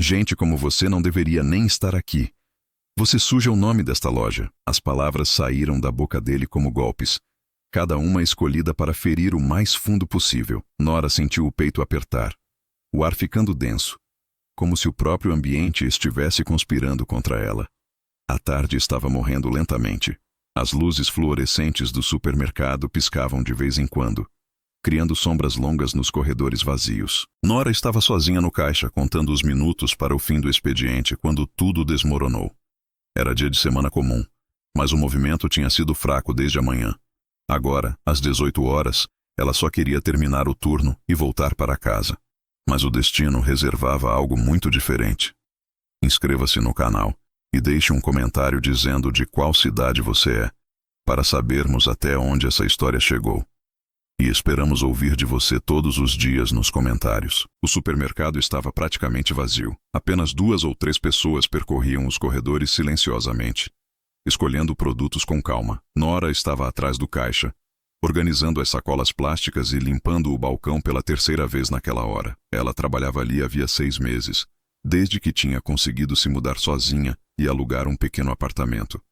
Gente como você não deveria nem estar aqui. Você suja o nome desta loja. As palavras saíram da boca dele como golpes, cada uma escolhida para ferir o mais fundo possível. Nora sentiu o peito apertar, o ar ficando denso, como se o próprio ambiente estivesse conspirando contra ela. A tarde estava morrendo lentamente. As luzes fluorescentes do supermercado piscavam de vez em quando, criando sombras longas nos corredores vazios. Nora estava sozinha no caixa, contando os minutos para o fim do expediente, quando tudo desmoronou. Era dia de semana comum, mas o movimento tinha sido fraco desde a manhã. Agora, às 18 horas, ela só queria terminar o turno e voltar para casa. Mas o destino reservava algo muito diferente. Inscreva-se no canal e deixe um comentário dizendo de qual cidade você é, para sabermos até onde essa história chegou. E esperamos ouvir de você todos os dias nos comentários. O supermercado estava praticamente vazio. Apenas 2 ou 3 pessoas percorriam os corredores silenciosamente, escolhendo produtos com calma. Nora estava atrás do caixa, organizando as sacolas plásticas e limpando o balcão pela 3ª vez naquela hora. Ela trabalhava ali havia 6 meses, desde que tinha conseguido se mudar sozinha e alugar um pequeno apartamento.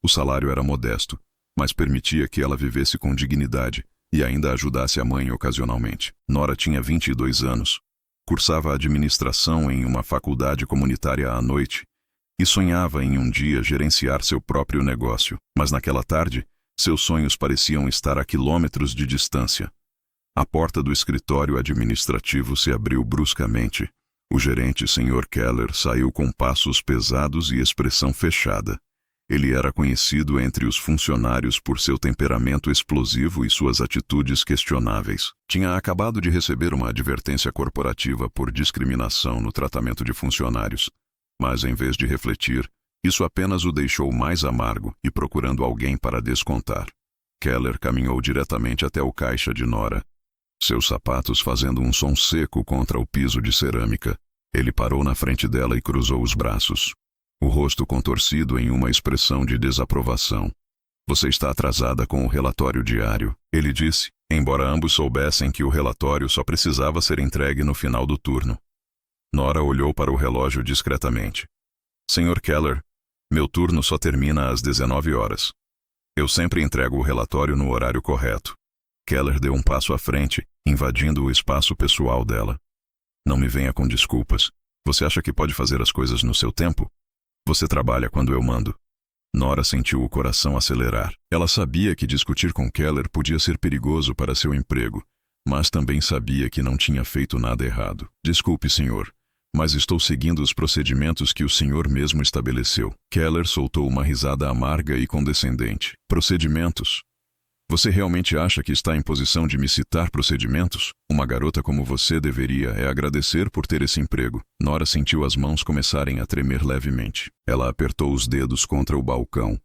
O salário era modesto, mas permitia que ela vivesse com dignidade e ainda ajudasse a mãe ocasionalmente. Nora tinha 22 anos, cursava administração em uma faculdade comunitária à noite e sonhava em um dia gerenciar seu próprio negócio. Mas naquela tarde, seus sonhos pareciam estar a quilômetros de distância. A porta do escritório administrativo se abriu bruscamente. O gerente, Sr. Keller, saiu com passos pesados e expressão fechada. Ele era conhecido entre os funcionários por seu temperamento explosivo e suas atitudes questionáveis. Tinha acabado de receber uma advertência corporativa por discriminação no tratamento de funcionários, mas em vez de refletir, isso apenas o deixou mais amargo e procurando alguém para descontar. Keller caminhou diretamente até o caixa de Nora, seus sapatos fazendo um som seco contra o piso de cerâmica. Ele parou na frente dela e cruzou os braços, o rosto contorcido em uma expressão de desaprovação. Você está atrasada com o relatório diário, ele disse, embora ambos soubessem que o relatório só precisava ser entregue no final do turno. Nora olhou para o relógio discretamente. Sr. Keller, meu turno só termina às 19 horas. Eu sempre entrego o relatório no horário correto. Keller deu um passo à frente, invadindo o espaço pessoal dela. Não me venha com desculpas. Você acha que pode fazer as coisas no seu tempo? Você trabalha quando eu mando. Nora sentiu o coração acelerar. Ela sabia que discutir com Keller podia ser perigoso para seu emprego, mas também sabia que não tinha feito nada errado. Desculpe, senhor, mas estou seguindo os procedimentos que o senhor mesmo estabeleceu. Keller soltou uma risada amarga e condescendente. Procedimentos? Você realmente acha que está em posição de me citar procedimentos? Uma garota como você deveria agradecer por ter esse emprego. Nora sentiu as mãos começarem a tremer levemente. Ela apertou os dedos contra o balcão,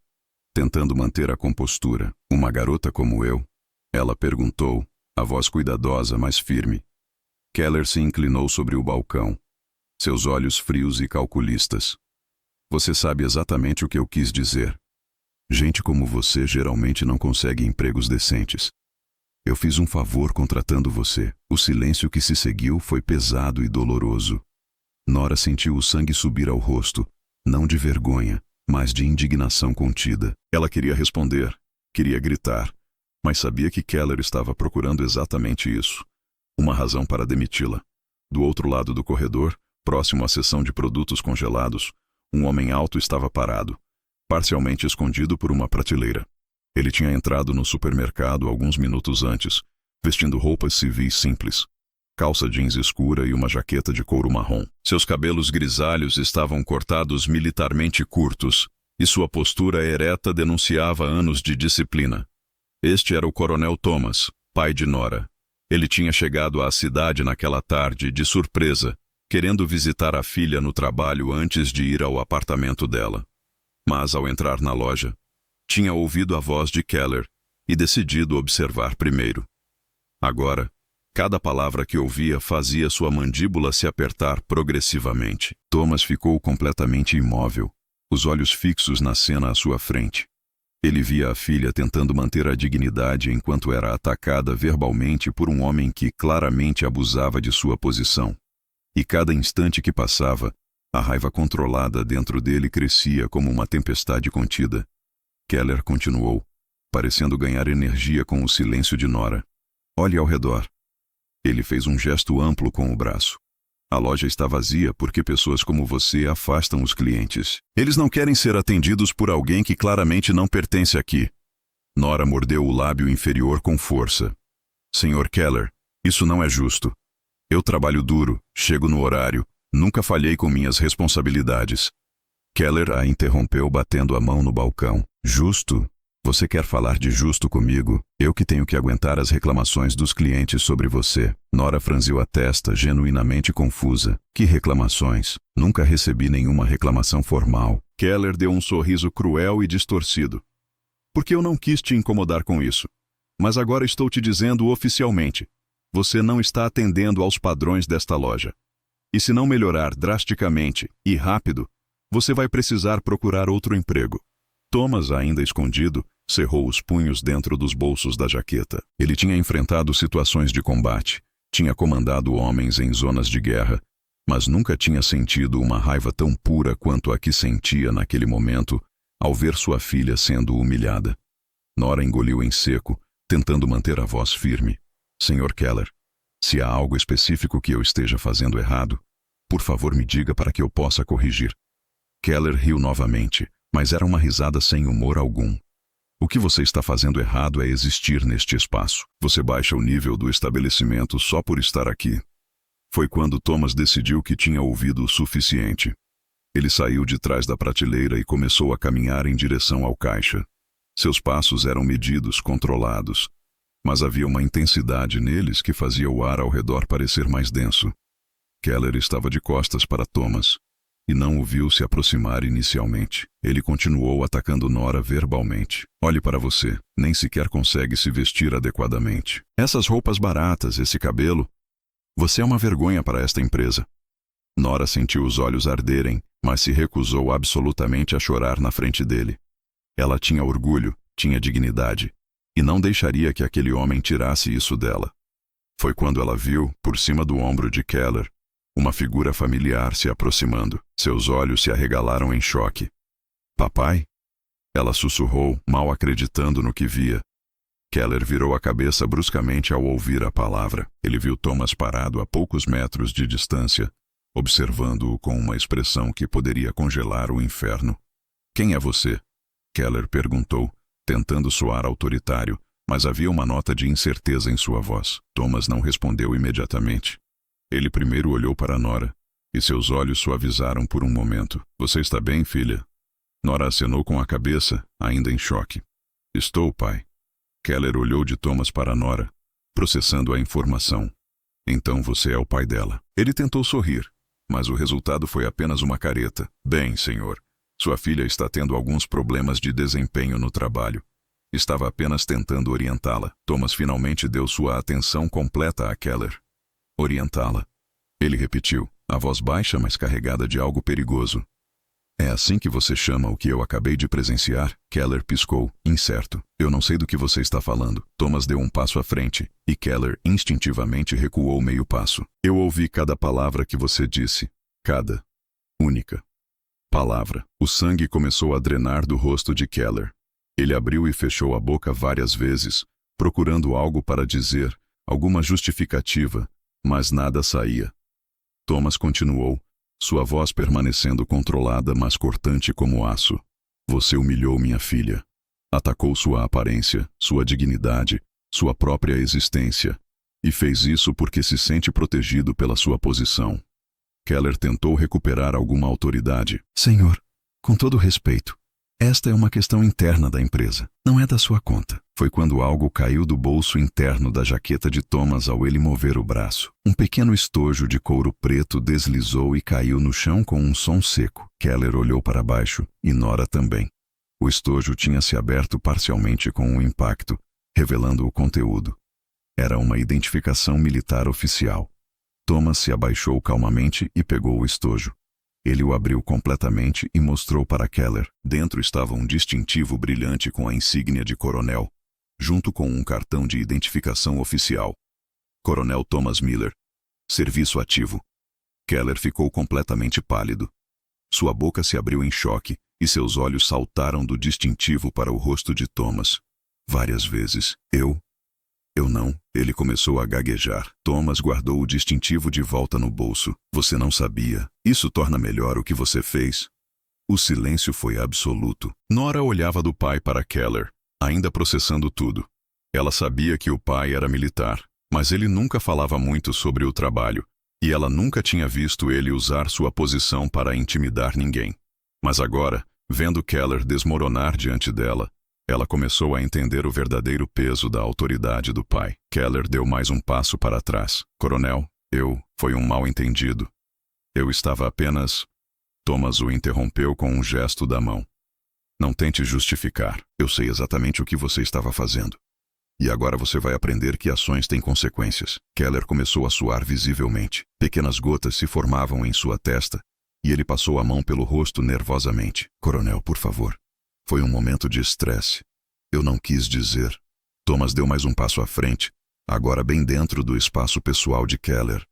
tentando manter a compostura. Uma garota como eu? Ela perguntou, a voz cuidadosa, mas firme. Keller se inclinou sobre o balcão, seus olhos frios e calculistas. Você sabe exatamente o que eu quis dizer. Gente como você geralmente não consegue empregos decentes. Eu fiz um favor contratando você. O silêncio que se seguiu foi pesado e doloroso. Nora sentiu o sangue subir ao rosto, não de vergonha, mas de indignação contida. Ela queria responder, queria gritar, mas sabia que Keller estava procurando exatamente isso. Uma razão para demiti-la. Do outro lado do corredor, próximo à seção de produtos congelados, um homem alto estava parado, parcialmente escondido por uma prateleira. Ele tinha entrado no supermercado alguns minutos antes, vestindo roupas civis simples, calça jeans escura e uma jaqueta de couro marrom. Seus cabelos grisalhos estavam cortados militarmente curtos, e sua postura ereta denunciava anos de disciplina. Este era o Coronel Thomas, pai de Nora. Ele tinha chegado à cidade naquela tarde, de surpresa, querendo visitar a filha no trabalho antes de ir ao apartamento dela. Mas, ao entrar na loja, tinha ouvido a voz de Keller e decidido observar primeiro. Agora, cada palavra que ouvia fazia sua mandíbula se apertar progressivamente. Thomas ficou completamente imóvel, os olhos fixos na cena à sua frente. Ele via a filha tentando manter a dignidade enquanto era atacada verbalmente por um homem que claramente abusava de sua posição. E cada instante que passava, A raiva controlada dentro dele crescia como uma tempestade contida. Keller continuou, parecendo ganhar energia com o silêncio de Nora. Olhe ao redor. Ele fez um gesto amplo com o braço. A loja está vazia porque pessoas como você afastam os clientes. Eles não querem ser atendidos por alguém que claramente não pertence aqui. Nora mordeu o lábio inferior com força. Senhor Keller, isso não é justo. Eu trabalho duro, chego no horário, nunca falhei com minhas responsabilidades. Keller a interrompeu batendo a mão no balcão. Justo? Você quer falar de justo comigo? Eu que tenho que aguentar as reclamações dos clientes sobre você. Nora franziu a testa, genuinamente confusa. Que reclamações? Nunca recebi nenhuma reclamação formal. Keller deu um sorriso cruel e distorcido. Porque eu não quis te incomodar com isso. Mas agora estou te dizendo oficialmente. Você não está atendendo aos padrões desta loja. E se não melhorar drasticamente e rápido, você vai precisar procurar outro emprego. Thomas, ainda escondido, cerrou os punhos dentro dos bolsos da jaqueta. Ele tinha enfrentado situações de combate, tinha comandado homens em zonas de guerra, mas nunca tinha sentido uma raiva tão pura quanto a que sentia naquele momento ao ver sua filha sendo humilhada. Nora engoliu em seco, tentando manter a voz firme. Senhor Keller, se há algo específico que eu esteja fazendo errado, por favor me diga para que eu possa corrigir. Keller riu novamente, mas era uma risada sem humor algum. O que você está fazendo errado é existir neste espaço. Você baixa o nível do estabelecimento só por estar aqui. Foi quando Thomas decidiu que tinha ouvido o suficiente. Ele saiu de trás da prateleira e começou a caminhar em direção ao caixa. Seus passos eram medidos, controlados, mas havia uma intensidade neles que fazia o ar ao redor parecer mais denso. Keller estava de costas para Thomas e não o viu se aproximar inicialmente. Ele continuou atacando Nora verbalmente. Olhe para você, nem sequer consegue se vestir adequadamente. Essas roupas baratas, esse cabelo. Você é uma vergonha para esta empresa. Nora sentiu os olhos arderem, mas se recusou absolutamente a chorar na frente dele. Ela tinha orgulho, tinha dignidade, e não deixaria que aquele homem tirasse isso dela. Foi quando ela viu, por cima do ombro de Keller, uma figura familiar se aproximando. Seus olhos se arregalaram em choque. Papai? Ela sussurrou, mal acreditando no que via. Keller virou a cabeça bruscamente ao ouvir a palavra. Ele viu Thomas parado a poucos metros de distância, observando-o com uma expressão que poderia congelar o inferno. Quem é você? Keller perguntou, tentando soar autoritário, mas havia uma nota de incerteza em sua voz. Thomas não respondeu imediatamente. Ele primeiro olhou para Nora, e seus olhos suavizaram por um momento. Você está bem, filha? Nora acenou com a cabeça, ainda em choque. Estou, pai. Keller olhou de Thomas para Nora, processando a informação. Então você é o pai dela. Ele tentou sorrir, mas o resultado foi apenas uma careta. Bem, senhor, sua filha está tendo alguns problemas de desempenho no trabalho. Estava apenas tentando orientá-la. Thomas finalmente deu sua atenção completa a Keller. Orientá-la. Ele repetiu, a voz baixa, mas carregada de algo perigoso. É assim que você chama o que eu acabei de presenciar? Keller piscou, incerto. Eu não sei do que você está falando. Thomas deu um passo à frente, e Keller instintivamente recuou meio passo. Eu ouvi cada palavra que você disse. Cada. Única. Palavra. O sangue começou a drenar do rosto de Keller. Ele abriu e fechou a boca várias vezes, procurando algo para dizer, alguma justificativa, mas nada saía. Thomas continuou, sua voz permanecendo controlada, mas cortante como aço. Você humilhou minha filha. Atacou sua aparência, sua dignidade, sua própria existência. E fez isso porque se sente protegido pela sua posição. Keller tentou recuperar alguma autoridade. Senhor, com todo respeito, esta é uma questão interna da empresa. Não é da sua conta. Foi quando algo caiu do bolso interno da jaqueta de Thomas ao ele mover o braço. Um pequeno estojo de couro preto deslizou e caiu no chão com um som seco. Keller olhou para baixo, e Nora também. O estojo tinha se aberto parcialmente com um impacto, revelando o conteúdo. Era uma identificação militar oficial. Thomas se abaixou calmamente e pegou o estojo. Ele o abriu completamente e mostrou para Keller. Dentro estava um distintivo brilhante com a insígnia de coronel, junto com um cartão de identificação oficial. Coronel Thomas Miller. Serviço ativo. Keller ficou completamente pálido. Sua boca se abriu em choque e seus olhos saltaram do distintivo para o rosto de Thomas. Várias vezes. Eu não. Ele começou a gaguejar. Thomas guardou o distintivo de volta no bolso. Você não sabia. Isso torna melhor o que você fez. O silêncio foi absoluto. Nora olhava do pai para Keller, ainda processando tudo. Ela sabia que o pai era militar, mas ele nunca falava muito sobre o trabalho, e ela nunca tinha visto ele usar sua posição para intimidar ninguém. Mas agora, vendo Keller desmoronar diante dela, ela começou a entender o verdadeiro peso da autoridade do pai. Keller deu mais um passo para trás. Coronel, foi um mal-entendido. Eu estava apenas... Thomas o interrompeu com um gesto da mão. Não tente justificar. Eu sei exatamente o que você estava fazendo. E agora você vai aprender que ações têm consequências. Keller começou a suar visivelmente. Pequenas gotas se formavam em sua testa, e ele passou a mão pelo rosto nervosamente. Coronel, por favor. Foi um momento de estresse. Eu não quis dizer. Thomas deu mais um passo à frente, agora bem dentro do espaço pessoal de Keller.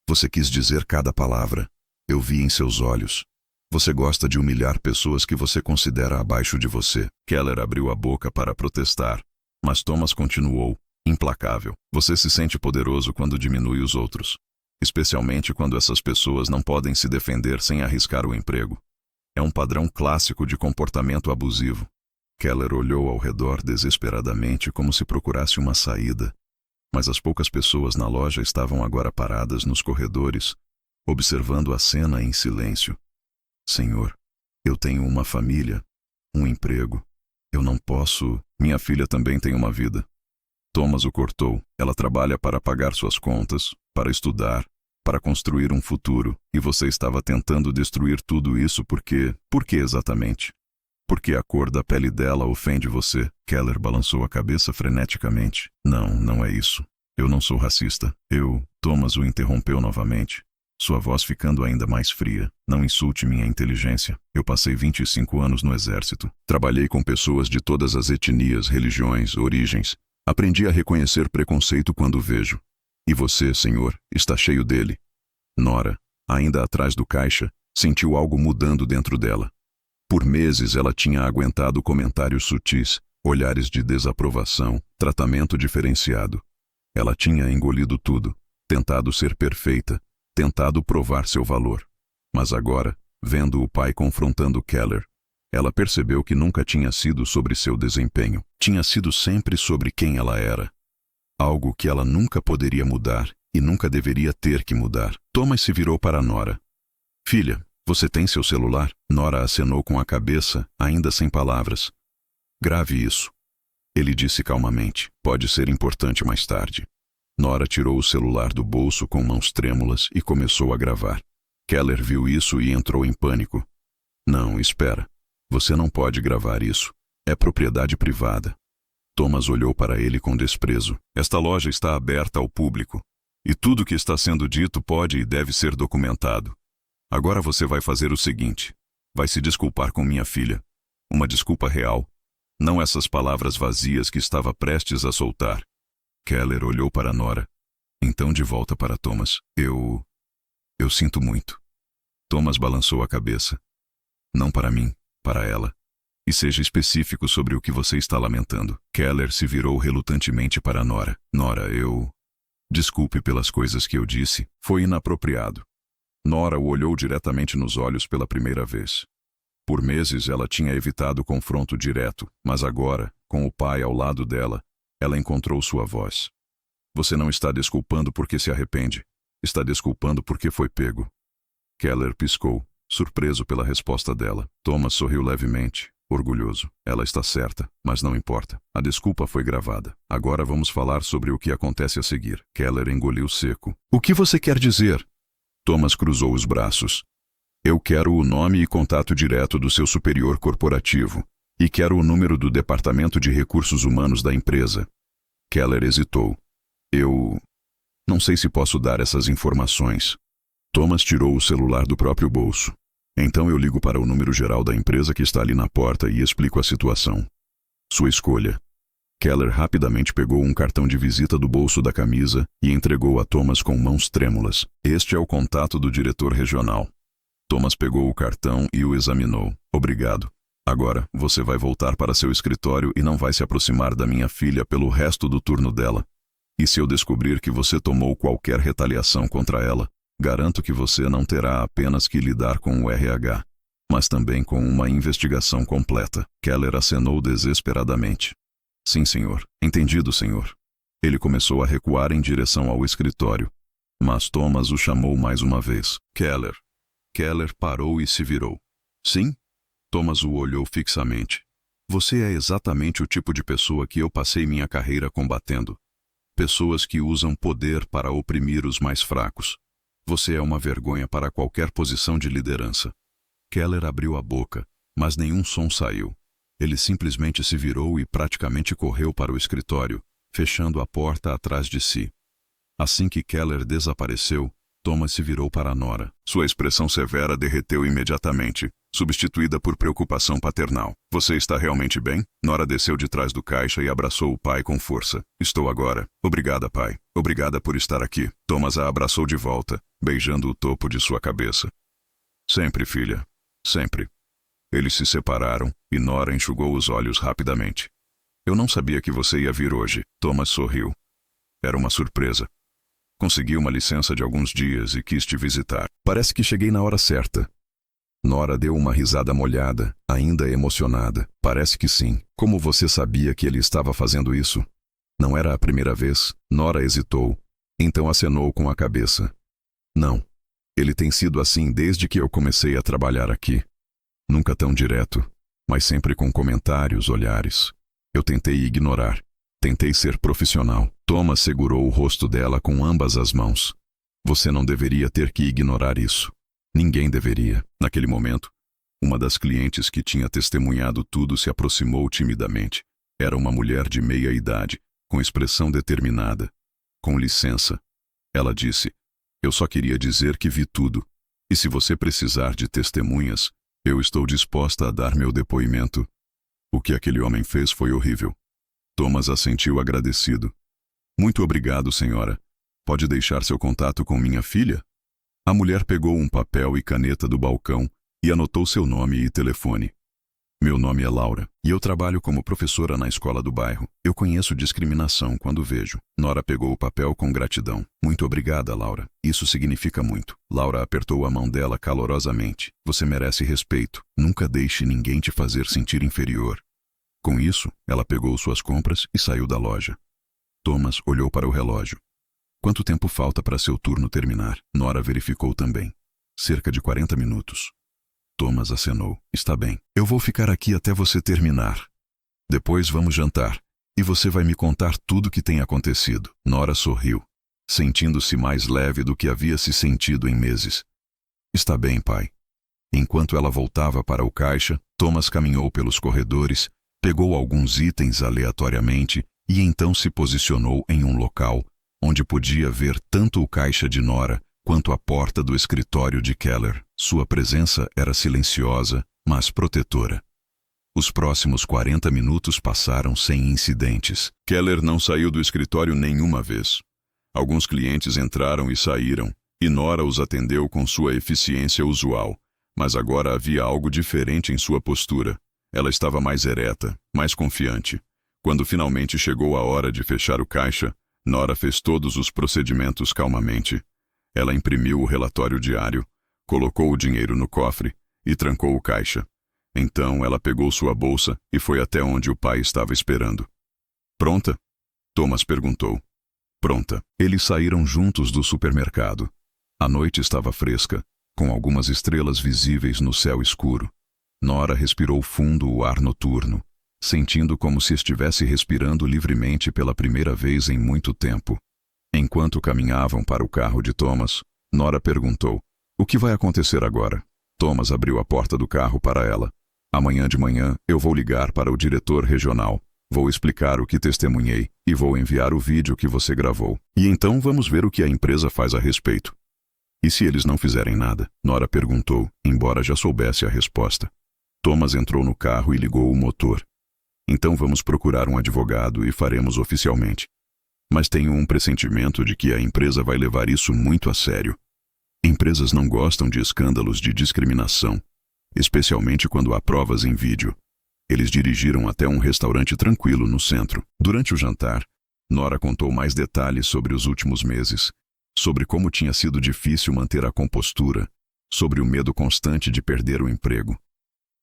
Você quis dizer cada palavra. Eu vi em seus olhos. Você gosta de humilhar pessoas que você considera abaixo de você. Keller abriu a boca para protestar, mas Thomas continuou, implacável. Você se sente poderoso quando diminui os outros, especialmente quando essas pessoas não podem se defender sem arriscar o emprego. É um padrão clássico de comportamento abusivo. Keller olhou ao redor desesperadamente como se procurasse uma saída, mas as poucas pessoas na loja estavam agora paradas nos corredores, observando a cena em silêncio. Senhor, eu tenho uma família, um emprego. Eu não posso... Minha filha também tem uma vida. Thomas o cortou. Ela trabalha para pagar suas contas, para estudar, para construir um futuro, e você estava tentando destruir tudo isso porque... Por que exatamente? Porque a cor da pele dela ofende você? Keller balançou a cabeça freneticamente. Não é isso. Eu não sou racista. Thomas o interrompeu novamente, sua voz ficando ainda mais fria. Não insulte minha inteligência. Eu passei 25 anos no exército. Trabalhei com pessoas de todas as etnias, religiões, origens. Aprendi a reconhecer preconceito quando vejo. E você, senhor, está cheio dele. Nora, ainda atrás do caixa, sentiu algo mudando dentro dela. Por meses ela tinha aguentado comentários sutis, olhares de desaprovação, tratamento diferenciado. Ela tinha engolido tudo, tentado ser perfeita, tentado provar seu valor. Mas agora, vendo o pai confrontando Keller, ela percebeu que nunca tinha sido sobre seu desempenho. Tinha sido sempre sobre quem ela era. Algo que ela nunca poderia mudar e nunca deveria ter que mudar. Thomas se virou para Nora. Filha, você tem seu celular? Nora acenou com a cabeça, ainda sem palavras. Grave isso. Ele disse calmamente. Pode ser importante mais tarde. Nora tirou o celular do bolso com mãos trêmulas e começou a gravar. Keller viu isso e entrou em pânico. Não, espera. Você não pode gravar isso. É propriedade privada. Thomas olhou para ele com desprezo. Esta loja está aberta ao público, e tudo que está sendo dito pode e deve ser documentado. Agora você vai fazer o seguinte. Vai se desculpar com minha filha. Uma desculpa real. Não essas palavras vazias que estava prestes a soltar. Keller olhou para Nora. Então de volta para Thomas. Eu sinto muito. Thomas balançou a cabeça. Não para mim, para ela. E seja específico sobre o que você está lamentando. Keller se virou relutantemente para Nora. Nora, Desculpe pelas coisas que eu disse. Foi inapropriado. Nora o olhou diretamente nos olhos pela primeira vez. Por meses ela tinha evitado confronto direto, mas agora, com o pai ao lado dela, ela encontrou sua voz. Você não está desculpando porque se arrepende. Está desculpando porque foi pego. Keller piscou, surpreso pela resposta dela. Thomas sorriu levemente, orgulhoso. Ela está certa, mas não importa. A desculpa foi gravada. Agora vamos falar sobre o que acontece a seguir. Keller engoliu seco. O que você quer dizer? Thomas cruzou os braços. Eu quero o nome e contato direto do seu superior corporativo. E quero o número do Departamento de Recursos Humanos da empresa. Keller hesitou. Não sei se posso dar essas informações. Thomas tirou o celular do próprio bolso. Então eu ligo para o número geral da empresa que está ali na porta e explico a situação. Sua escolha. Keller rapidamente pegou um cartão de visita do bolso da camisa e entregou a Thomas com mãos trêmulas. Este é o contato do diretor regional. Thomas pegou o cartão e o examinou. Obrigado. Agora, você vai voltar para seu escritório e não vai se aproximar da minha filha pelo resto do turno dela. E se eu descobrir que você tomou qualquer retaliação contra ela, garanto que você não terá apenas que lidar com o RH, mas também com uma investigação completa. Keller acenou desesperadamente. Sim, senhor. Entendido, senhor. Ele começou a recuar em direção ao escritório, mas Thomas o chamou mais uma vez. Keller. Keller parou e se virou. Sim? Thomas o olhou fixamente. Você é exatamente o tipo de pessoa que eu passei minha carreira combatendo. Pessoas que usam poder para oprimir os mais fracos. Você é uma vergonha para qualquer posição de liderança. Keller abriu a boca, mas nenhum som saiu. Ele simplesmente se virou e praticamente correu para o escritório, fechando a porta atrás de si. Assim que Keller desapareceu, Thomas se virou para Nora. Sua expressão severa derreteu imediatamente, substituída por preocupação paternal. Você está realmente bem? Nora desceu de trás do caixa e abraçou o pai com força. Estou agora. Obrigada, pai. Obrigada por estar aqui. Thomas a abraçou de volta, beijando o topo de sua cabeça. Sempre, filha. Sempre. Eles se separaram e Nora enxugou os olhos rapidamente. Eu não sabia que você ia vir hoje. Thomas sorriu. Era uma surpresa. Consegui uma licença de alguns dias e quis te visitar. Parece que cheguei na hora certa. Nora deu uma risada molhada, ainda emocionada. Parece que sim. Como você sabia que ele estava fazendo isso? Não era a primeira vez. Nora hesitou. Então acenou com a cabeça. Não. Ele tem sido assim desde que eu comecei a trabalhar aqui. Nunca tão direto, mas sempre com comentários, olhares. Eu tentei ignorar. Tentei ser profissional. Thomas segurou o rosto dela com ambas as mãos. Você não deveria ter que ignorar isso. Ninguém deveria. Naquele momento, uma das clientes que tinha testemunhado tudo se aproximou timidamente. Era uma mulher de meia idade, com expressão determinada. Com licença. Ela disse, eu só queria dizer que vi tudo. E se você precisar de testemunhas, eu estou disposta a dar meu depoimento. O que aquele homem fez foi horrível. Thomas assentiu agradecido. Muito obrigado, senhora. Pode deixar seu contato com minha filha? A mulher pegou um papel e caneta do balcão e anotou seu nome e telefone. Meu nome é Laura, e eu trabalho como professora na escola do bairro. Eu conheço discriminação quando vejo. Nora pegou o papel com gratidão. Muito obrigada, Laura. Isso significa muito. Laura apertou a mão dela calorosamente. Você merece respeito. Nunca deixe ninguém te fazer sentir inferior. Com isso, ela pegou suas compras e saiu da loja. Thomas olhou para o relógio. Quanto tempo falta para seu turno terminar? Nora verificou também. Cerca de 40 minutos. Thomas acenou. Está bem. Eu vou ficar aqui até você terminar. Depois vamos jantar. E você vai me contar tudo o que tem acontecido. Nora sorriu, sentindo-se mais leve do que havia se sentido em meses. Está bem, pai. Enquanto ela voltava para o caixa, Thomas caminhou pelos corredores, pegou alguns itens aleatoriamente e então se posicionou em um local onde podia ver tanto o caixa de Nora quanto a porta do escritório de Keller. Sua presença era silenciosa, mas protetora. Os próximos 40 minutos passaram sem incidentes. Keller não saiu do escritório nenhuma vez. Alguns clientes entraram e saíram, e Nora os atendeu com sua eficiência usual. Mas agora havia algo diferente em sua postura. Ela estava mais ereta, mais confiante. Quando finalmente chegou a hora de fechar o caixa, Nora fez todos os procedimentos calmamente. Ela imprimiu o relatório diário, colocou o dinheiro no cofre e trancou o caixa. Então ela pegou sua bolsa e foi até onde o pai estava esperando. Pronta? Thomas perguntou. Pronta. Eles saíram juntos do supermercado. A noite estava fresca, com algumas estrelas visíveis no céu escuro. Nora respirou fundo o ar noturno, sentindo como se estivesse respirando livremente pela primeira vez em muito tempo. Enquanto caminhavam para o carro de Thomas, Nora perguntou, o que vai acontecer agora? Thomas abriu a porta do carro para ela. Amanhã de manhã eu vou ligar para o diretor regional. Vou explicar o que testemunhei e vou enviar o vídeo que você gravou. E então vamos ver o que a empresa faz a respeito. E se eles não fizerem nada? Nora perguntou, embora já soubesse a resposta. Thomas entrou no carro e ligou o motor. Então vamos procurar um advogado e faremos oficialmente. Mas tenho um pressentimento de que a empresa vai levar isso muito a sério. Empresas não gostam de escândalos de discriminação, especialmente quando há provas em vídeo. Eles dirigiram até um restaurante tranquilo no centro. Durante o jantar, Nora contou mais detalhes sobre os últimos meses, sobre como tinha sido difícil manter a compostura, sobre o medo constante de perder o emprego.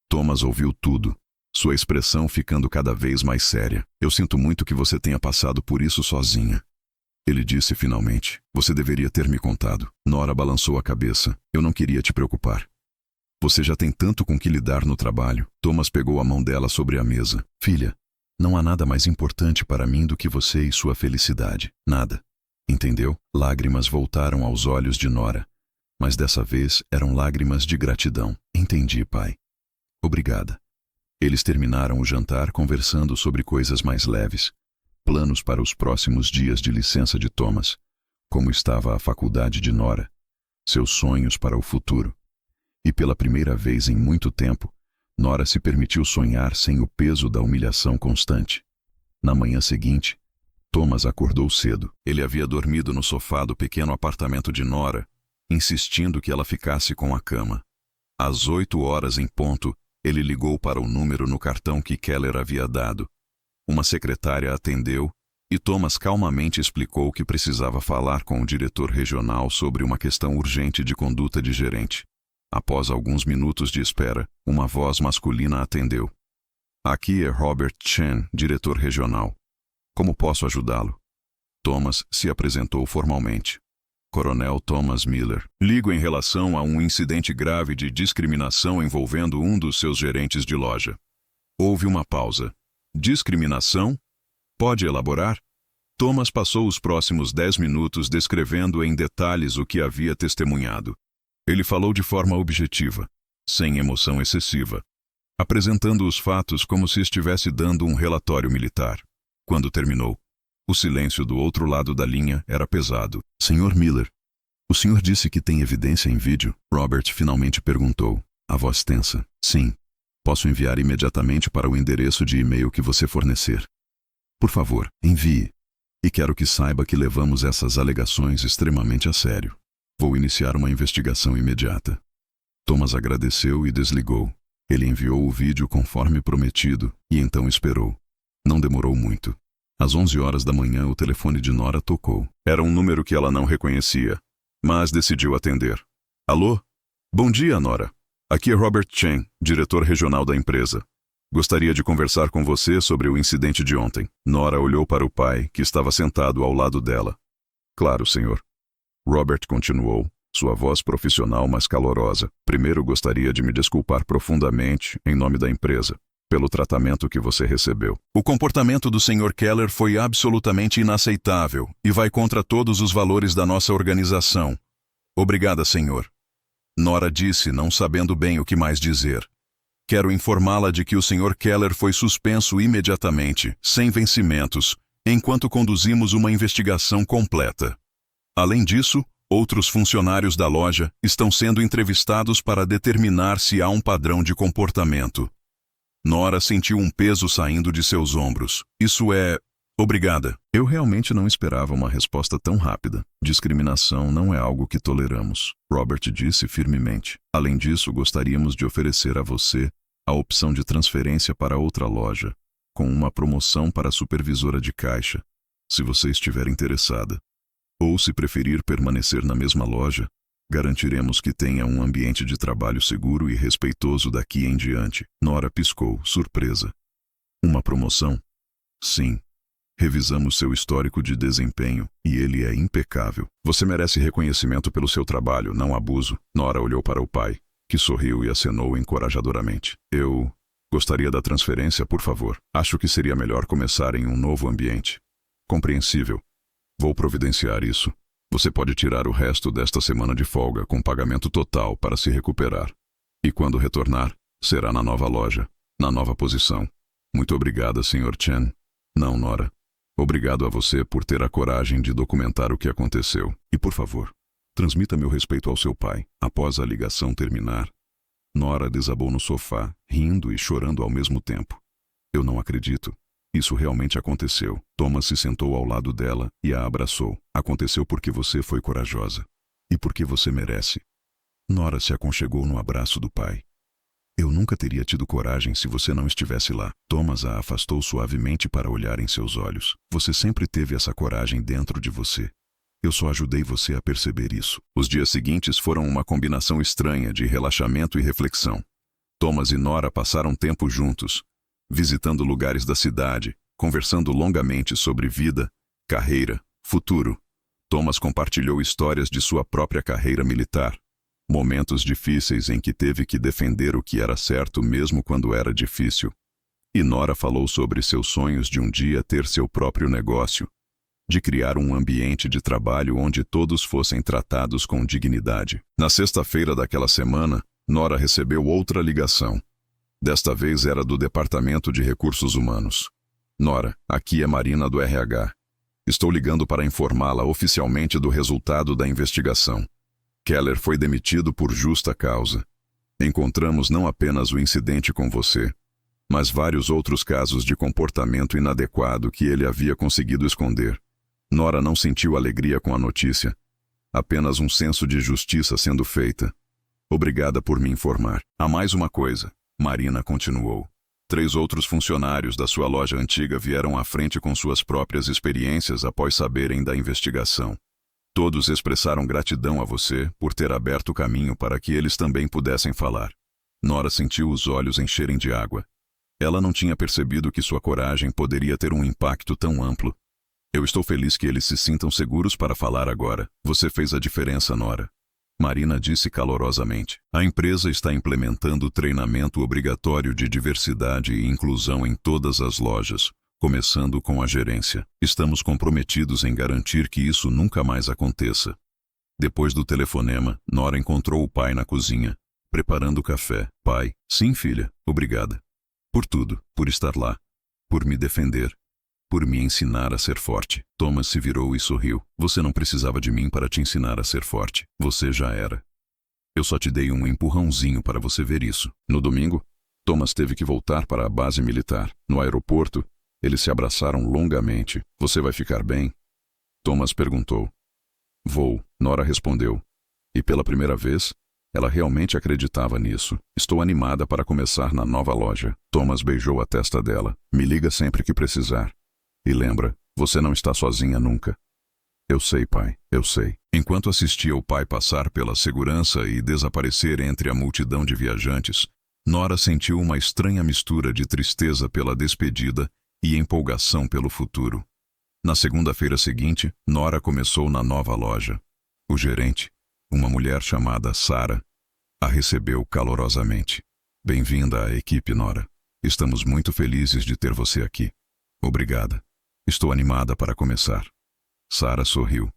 Thomas ouviu tudo, sua expressão ficando cada vez mais séria. Eu sinto muito que você tenha passado por isso sozinha. Ele disse finalmente. Você deveria ter me contado. Nora balançou a cabeça. Eu não queria te preocupar. Você já tem tanto com que lidar no trabalho. Thomas pegou a mão dela sobre a mesa. Filha, não há nada mais importante para mim do que você e sua felicidade. Nada. Entendeu? Lágrimas voltaram aos olhos de Nora. Mas dessa vez eram lágrimas de gratidão. Entendi, pai. Obrigada. Eles terminaram o jantar conversando sobre coisas mais leves. Planos para os próximos dias de licença de Thomas. Como estava a faculdade de Nora. Seus sonhos para o futuro. E pela primeira vez em muito tempo, Nora se permitiu sonhar sem o peso da humilhação constante. Na manhã seguinte, Thomas acordou cedo. Ele havia dormido no sofá do pequeno apartamento de Nora, insistindo que ela ficasse com a cama. Às 8h em ponto, ele ligou para o número no cartão que Keller havia dado. Uma secretária atendeu e Thomas calmamente explicou que precisava falar com o diretor regional sobre uma questão urgente de conduta de gerente. Após alguns minutos de espera, uma voz masculina atendeu. Aqui é Robert Chen, diretor regional. Como posso ajudá-lo? Thomas se apresentou formalmente. Coronel Thomas Miller. Ligo em relação a um incidente grave de discriminação envolvendo um dos seus gerentes de loja. Houve uma pausa. Discriminação? Pode elaborar? Thomas passou os próximos 10 minutos descrevendo em detalhes o que havia testemunhado. Ele falou de forma objetiva, sem emoção excessiva, apresentando os fatos como se estivesse dando um relatório militar. Quando terminou, o silêncio do outro lado da linha era pesado. Sr. Miller, o senhor disse que tem evidência em vídeo? Robert finalmente perguntou, a voz tensa. Sim. Posso enviar imediatamente para o endereço de e-mail que você fornecer. Por favor, envie. E quero que saiba que levamos essas alegações extremamente a sério. Vou iniciar uma investigação imediata. Thomas agradeceu e desligou. Ele enviou o vídeo conforme prometido e então esperou. Não demorou muito. Às 11h da manhã o telefone de Nora tocou. Era um número que ela não reconhecia, mas decidiu atender. Alô? Bom dia, Nora. Aqui é Robert Chen, diretor regional da empresa. Gostaria de conversar com você sobre o incidente de ontem. Nora olhou para o pai, que estava sentado ao lado dela. Claro, senhor. Robert continuou, sua voz profissional mas calorosa. Primeiro gostaria de me desculpar profundamente, em nome da empresa, pelo tratamento que você recebeu. O comportamento do Sr. Keller foi absolutamente inaceitável e vai contra todos os valores da nossa organização. Obrigada, senhor. Nora disse, não sabendo bem o que mais dizer. Quero informá-la de que o Sr. Keller foi suspenso imediatamente, sem vencimentos, enquanto conduzimos uma investigação completa. Além disso, outros funcionários da loja estão sendo entrevistados para determinar se há um padrão de comportamento. Nora sentiu um peso saindo de seus ombros. Isso é... Obrigada. Eu realmente não esperava uma resposta tão rápida. Discriminação não é algo que toleramos, Robert disse firmemente. Além disso, gostaríamos de oferecer a você a opção de transferência para outra loja, com uma promoção para supervisora de caixa, se você estiver interessada. Ou, se preferir permanecer na mesma loja, garantiremos que tenha um ambiente de trabalho seguro e respeitoso daqui em diante. Nora piscou, surpresa. Uma promoção? Sim. Revisamos seu histórico de desempenho e ele é impecável. Você merece reconhecimento pelo seu trabalho, não abuso. Nora olhou para o pai, que sorriu e acenou encorajadoramente. Eu gostaria da transferência, por favor. Acho que seria melhor começar em um novo ambiente. Compreensível. Vou providenciar isso. Você pode tirar o resto desta semana de folga com pagamento total para se recuperar. E quando retornar, será na nova loja, na nova posição. Muito obrigada, Sr. Chen. Não, Nora. Obrigado a você por ter a coragem de documentar o que aconteceu. E, por favor, transmita meu respeito ao seu pai. Após a ligação terminar, Nora desabou no sofá, rindo e chorando ao mesmo tempo. Eu não acredito. Isso realmente aconteceu. Thomas se sentou ao lado dela e a abraçou. Aconteceu porque você foi corajosa. E porque você merece. Nora se aconchegou no abraço do pai. Eu nunca teria tido coragem se você não estivesse lá. Thomas a afastou suavemente para olhar em seus olhos. Você sempre teve essa coragem dentro de você. Eu só ajudei você a perceber isso. Os dias seguintes foram uma combinação estranha de relaxamento e reflexão. Thomas e Nora passaram tempo juntos, visitando lugares da cidade, conversando longamente sobre vida, carreira, futuro. Thomas compartilhou histórias de sua própria carreira militar. Momentos difíceis em que teve que defender o que era certo mesmo quando era difícil. E Nora falou sobre seus sonhos de um dia ter seu próprio negócio, de criar um ambiente de trabalho onde todos fossem tratados com dignidade. Na sexta-feira daquela semana, Nora recebeu outra ligação. Desta vez era do Departamento de Recursos Humanos. Nora, aqui é Marina do RH. Estou ligando para informá-la oficialmente do resultado da investigação. Keller foi demitido por justa causa. Encontramos não apenas o incidente com você, mas vários outros casos de comportamento inadequado que ele havia conseguido esconder. Nora não sentiu alegria com a notícia, apenas um senso de justiça sendo feita. Obrigada por me informar. Há mais uma coisa, Marina continuou. 3 outros funcionários da sua loja antiga vieram à frente com suas próprias experiências após saberem da investigação. Todos expressaram gratidão a você por ter aberto o caminho para que eles também pudessem falar. Nora sentiu os olhos encherem de água. Ela não tinha percebido que sua coragem poderia ter um impacto tão amplo. Eu estou feliz que eles se sintam seguros para falar agora. Você fez a diferença, Nora. Marina disse calorosamente. A empresa está implementando treinamento obrigatório de diversidade e inclusão em todas as lojas, começando com a gerência. Estamos comprometidos em garantir que isso nunca mais aconteça. Depois do telefonema, Nora encontrou o pai na cozinha, preparando o café. Pai, sim, filha, obrigada. Por tudo, por estar lá, por me defender, por me ensinar a ser forte. Thomas se virou e sorriu. Você não precisava de mim para te ensinar a ser forte. Você já era. Eu só te dei um empurrãozinho para você ver isso. No domingo, Thomas teve que voltar para a base militar. No aeroporto, eles se abraçaram longamente. Você vai ficar bem? Thomas perguntou. Vou, Nora respondeu. E pela primeira vez, ela realmente acreditava nisso. Estou animada para começar na nova loja. Thomas beijou a testa dela. Me liga sempre que precisar. E lembra, você não está sozinha nunca. Eu sei, pai, eu sei. Enquanto assistia o pai passar pela segurança e desaparecer entre a multidão de viajantes, Nora sentiu uma estranha mistura de tristeza pela despedida e empolgação pelo futuro. Na segunda-feira seguinte, Nora começou na nova loja. O gerente, uma mulher chamada Sarah, a recebeu calorosamente. Bem-vinda à equipe, Nora. Estamos muito felizes de ter você aqui. Obrigada. Estou animada para começar. Sarah sorriu.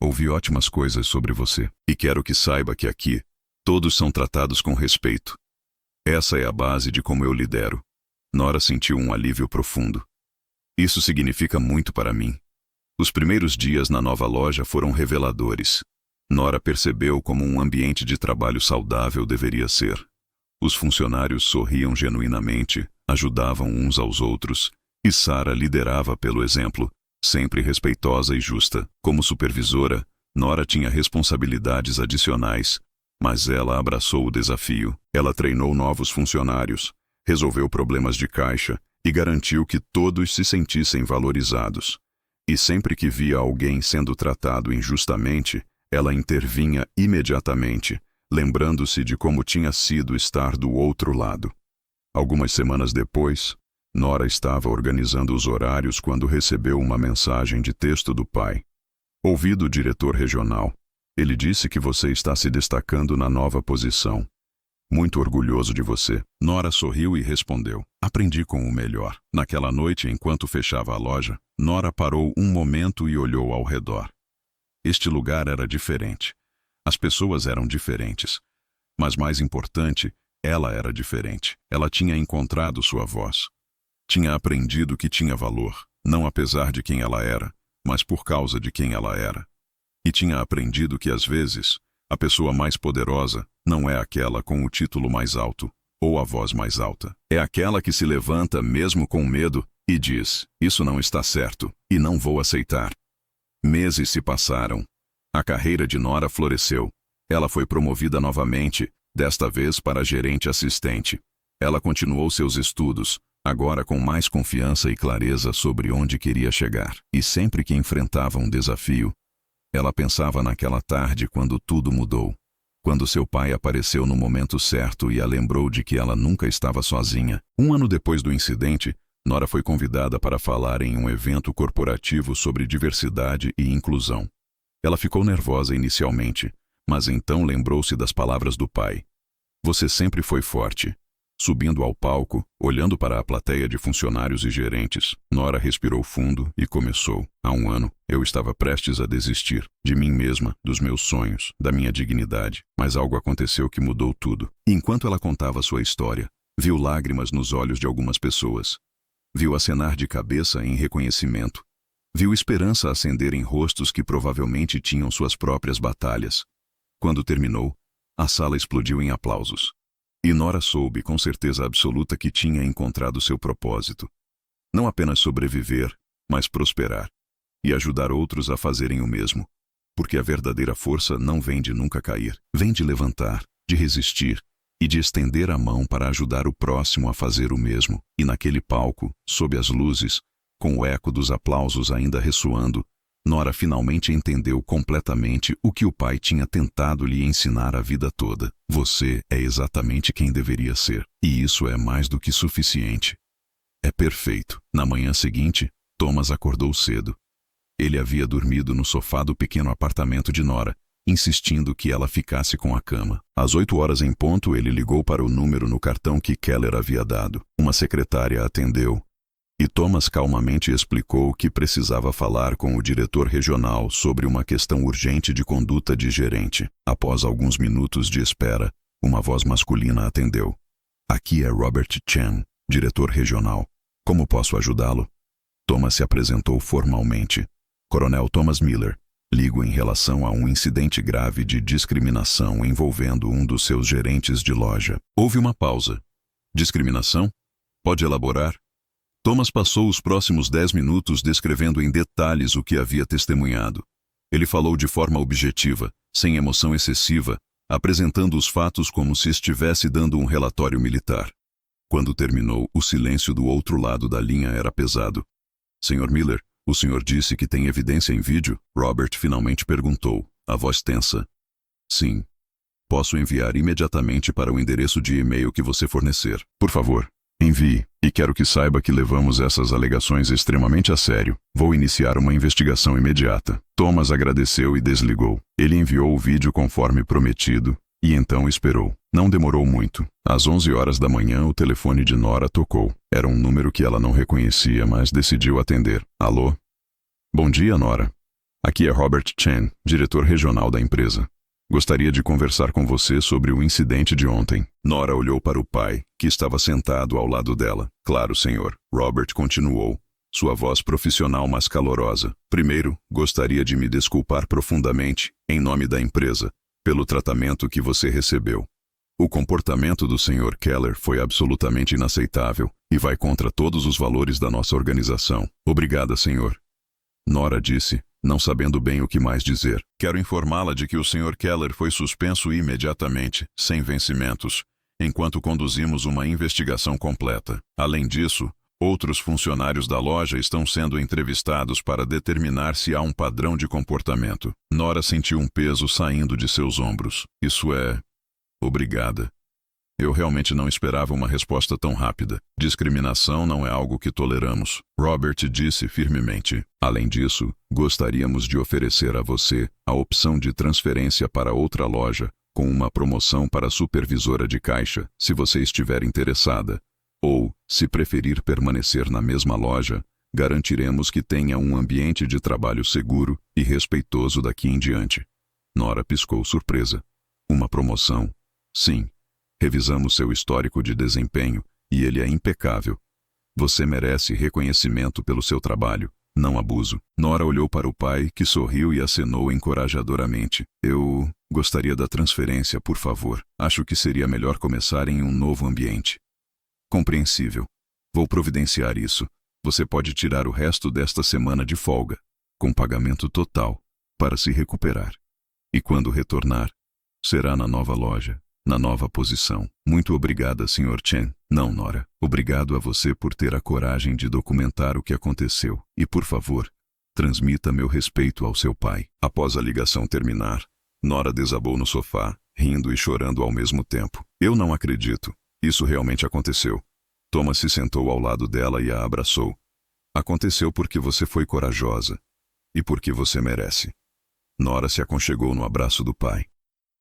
Ouvi ótimas coisas sobre você. E quero que saiba que aqui, todos são tratados com respeito. Essa é a base de como eu lidero. Nora sentiu um alívio profundo. Isso significa muito para mim. Os primeiros dias na nova loja foram reveladores. Nora percebeu como um ambiente de trabalho saudável deveria ser. Os funcionários sorriam genuinamente, ajudavam uns aos outros, e Sarah liderava pelo exemplo, sempre respeitosa e justa. Como supervisora, Nora tinha responsabilidades adicionais, mas ela abraçou o desafio. Ela treinou novos funcionários, resolveu problemas de caixa e garantiu que todos se sentissem valorizados. E sempre que via alguém sendo tratado injustamente, ela intervinha imediatamente, lembrando-se de como tinha sido estar do outro lado. Algumas semanas depois, Nora estava organizando os horários quando recebeu uma mensagem de texto do pai. Ouvi do diretor regional. Ele disse que você está se destacando na nova posição. Muito orgulhoso de você. Nora sorriu e respondeu. Aprendi com o melhor. Naquela noite, enquanto fechava a loja, Nora parou um momento e olhou ao redor. Este lugar era diferente. As pessoas eram diferentes. Mas mais importante, ela era diferente. Ela tinha encontrado sua voz. Tinha aprendido que tinha valor, não apesar de quem ela era, mas por causa de quem ela era. E tinha aprendido que às vezes, a pessoa mais poderosa não é aquela com o título mais alto ou a voz mais alta. É aquela que se levanta mesmo com medo e diz, isso não está certo e não vou aceitar. Meses se passaram. A carreira de Nora floresceu. Ela foi promovida novamente, desta vez para gerente assistente. Ela continuou seus estudos, agora com mais confiança e clareza sobre onde queria chegar. E sempre que enfrentava um desafio, ela pensava naquela tarde quando tudo mudou. Quando seu pai apareceu no momento certo e a lembrou de que ela nunca estava sozinha. Um ano depois do incidente, Nora foi convidada para falar em um evento corporativo sobre diversidade e inclusão. Ela ficou nervosa inicialmente, mas então lembrou-se das palavras do pai. Você sempre foi forte. Subindo ao palco, olhando para a plateia de funcionários e gerentes, Nora respirou fundo e começou. Há um ano, eu estava prestes a desistir, de mim mesma, dos meus sonhos, da minha dignidade, mas algo aconteceu que mudou tudo. Enquanto ela contava sua história, viu lágrimas nos olhos de algumas pessoas. Viu acenar de cabeça em reconhecimento. Viu esperança acender em rostos que provavelmente tinham suas próprias batalhas. Quando terminou, a sala explodiu em aplausos. E Nora soube com certeza absoluta que tinha encontrado seu propósito. Não apenas sobreviver, mas prosperar. E ajudar outros a fazerem o mesmo. Porque a verdadeira força não vem de nunca cair. Vem de levantar, de resistir e de estender a mão para ajudar o próximo a fazer o mesmo. E naquele palco, sob as luzes, com o eco dos aplausos ainda ressoando, Nora finalmente entendeu completamente o que o pai tinha tentado lhe ensinar a vida toda. Você é exatamente quem deveria ser. E isso é mais do que suficiente. É perfeito. Na manhã seguinte, Thomas acordou cedo. Ele havia dormido no sofá do pequeno apartamento de Nora, insistindo que ela ficasse com a cama. Às 8 horas em ponto, ele ligou para o número no cartão que Keller havia dado. Uma secretária atendeu. E Thomas calmamente explicou que precisava falar com o diretor regional sobre uma questão urgente de conduta de gerente. Após alguns minutos de espera, uma voz masculina atendeu. Aqui é Robert Chen, diretor regional. Como posso ajudá-lo? Thomas se apresentou formalmente. Coronel Thomas Miller. Ligo em relação a um incidente grave de discriminação envolvendo um dos seus gerentes de loja. Houve uma pausa. Discriminação? Pode elaborar? Thomas passou os próximos 10 minutos descrevendo em detalhes o que havia testemunhado. Ele falou de forma objetiva, sem emoção excessiva, apresentando os fatos como se estivesse dando um relatório militar. Quando terminou, o silêncio do outro lado da linha era pesado. Sr. Miller, o senhor disse que tem evidência em vídeo? Robert finalmente perguntou, a voz tensa. Sim. Posso enviar imediatamente para o endereço de e-mail que você fornecer. Por favor. Envie, e quero que saiba que levamos essas alegações extremamente a sério. Vou iniciar uma investigação imediata. Thomas agradeceu e desligou. Ele enviou o vídeo conforme prometido, e então esperou. Não demorou muito. Às 11 horas da manhã, o telefone de Nora tocou. Era um número que ela não reconhecia, mas decidiu atender. Alô? Bom dia, Nora. Aqui é Robert Chen, diretor regional da empresa. Gostaria de conversar com você sobre o incidente de ontem. Nora olhou para o pai, que estava sentado ao lado dela. Claro, senhor. Robert continuou, sua voz profissional mas calorosa. Primeiro, gostaria de me desculpar profundamente, em nome da empresa, pelo tratamento que você recebeu. O comportamento do Sr. Keller foi absolutamente inaceitável e vai contra todos os valores da nossa organização. Obrigada, senhor. Nora disse, não sabendo bem o que mais dizer. Quero informá-la de que o Sr. Keller foi suspenso imediatamente, sem vencimentos, enquanto conduzimos uma investigação completa. Além disso, outros funcionários da loja estão sendo entrevistados para determinar se há um padrão de comportamento. Nora sentiu um peso saindo de seus ombros. Isso é... Obrigada. Eu realmente não esperava uma resposta tão rápida. Discriminação não é algo que toleramos, Robert disse firmemente. Além disso, gostaríamos de oferecer a você a opção de transferência para outra loja, com uma promoção para supervisora de caixa, se você estiver interessada. Ou, se preferir permanecer na mesma loja, garantiremos que tenha um ambiente de trabalho seguro e respeitoso daqui em diante. Nora piscou surpresa. Uma promoção? Sim. Revisamos seu histórico de desempenho e ele é impecável. Você merece reconhecimento pelo seu trabalho, não abuso. Nora olhou para o pai, que sorriu e acenou encorajadoramente. Eu gostaria da transferência, por favor. Acho que seria melhor começar em um novo ambiente. Compreensível. Vou providenciar isso. Você pode tirar o resto desta semana de folga, com pagamento total, para se recuperar. E quando retornar, será na nova loja, na nova posição. Muito obrigada, Sr. Chen. Não, Nora. Obrigado a você por ter a coragem de documentar o que aconteceu. E, por favor, transmita meu respeito ao seu pai. Após a ligação terminar, Nora desabou no sofá, rindo e chorando ao mesmo tempo. Eu não acredito. Isso realmente aconteceu. Thomas se sentou ao lado dela e a abraçou. Aconteceu porque você foi corajosa. E porque você merece. Nora se aconchegou no abraço do pai.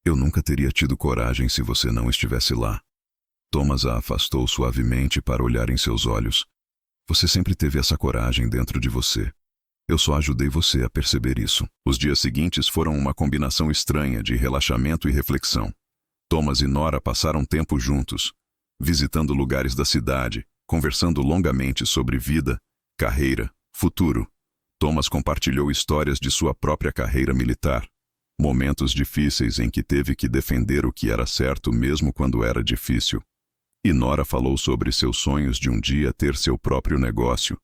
Eu nunca teria tido coragem se você não estivesse lá. Thomas a afastou suavemente para olhar em seus olhos. Você sempre teve essa coragem dentro de você. Eu só ajudei você a perceber isso. Os dias seguintes foram uma combinação estranha de relaxamento e reflexão. Thomas e Nora passaram tempo juntos, visitando lugares da cidade, conversando longamente sobre vida, carreira, futuro. Thomas compartilhou histórias de sua própria carreira militar, momentos difíceis em que teve que defender o que era certo mesmo quando era difícil. E Nora falou sobre seus sonhos de um dia ter seu próprio negócio,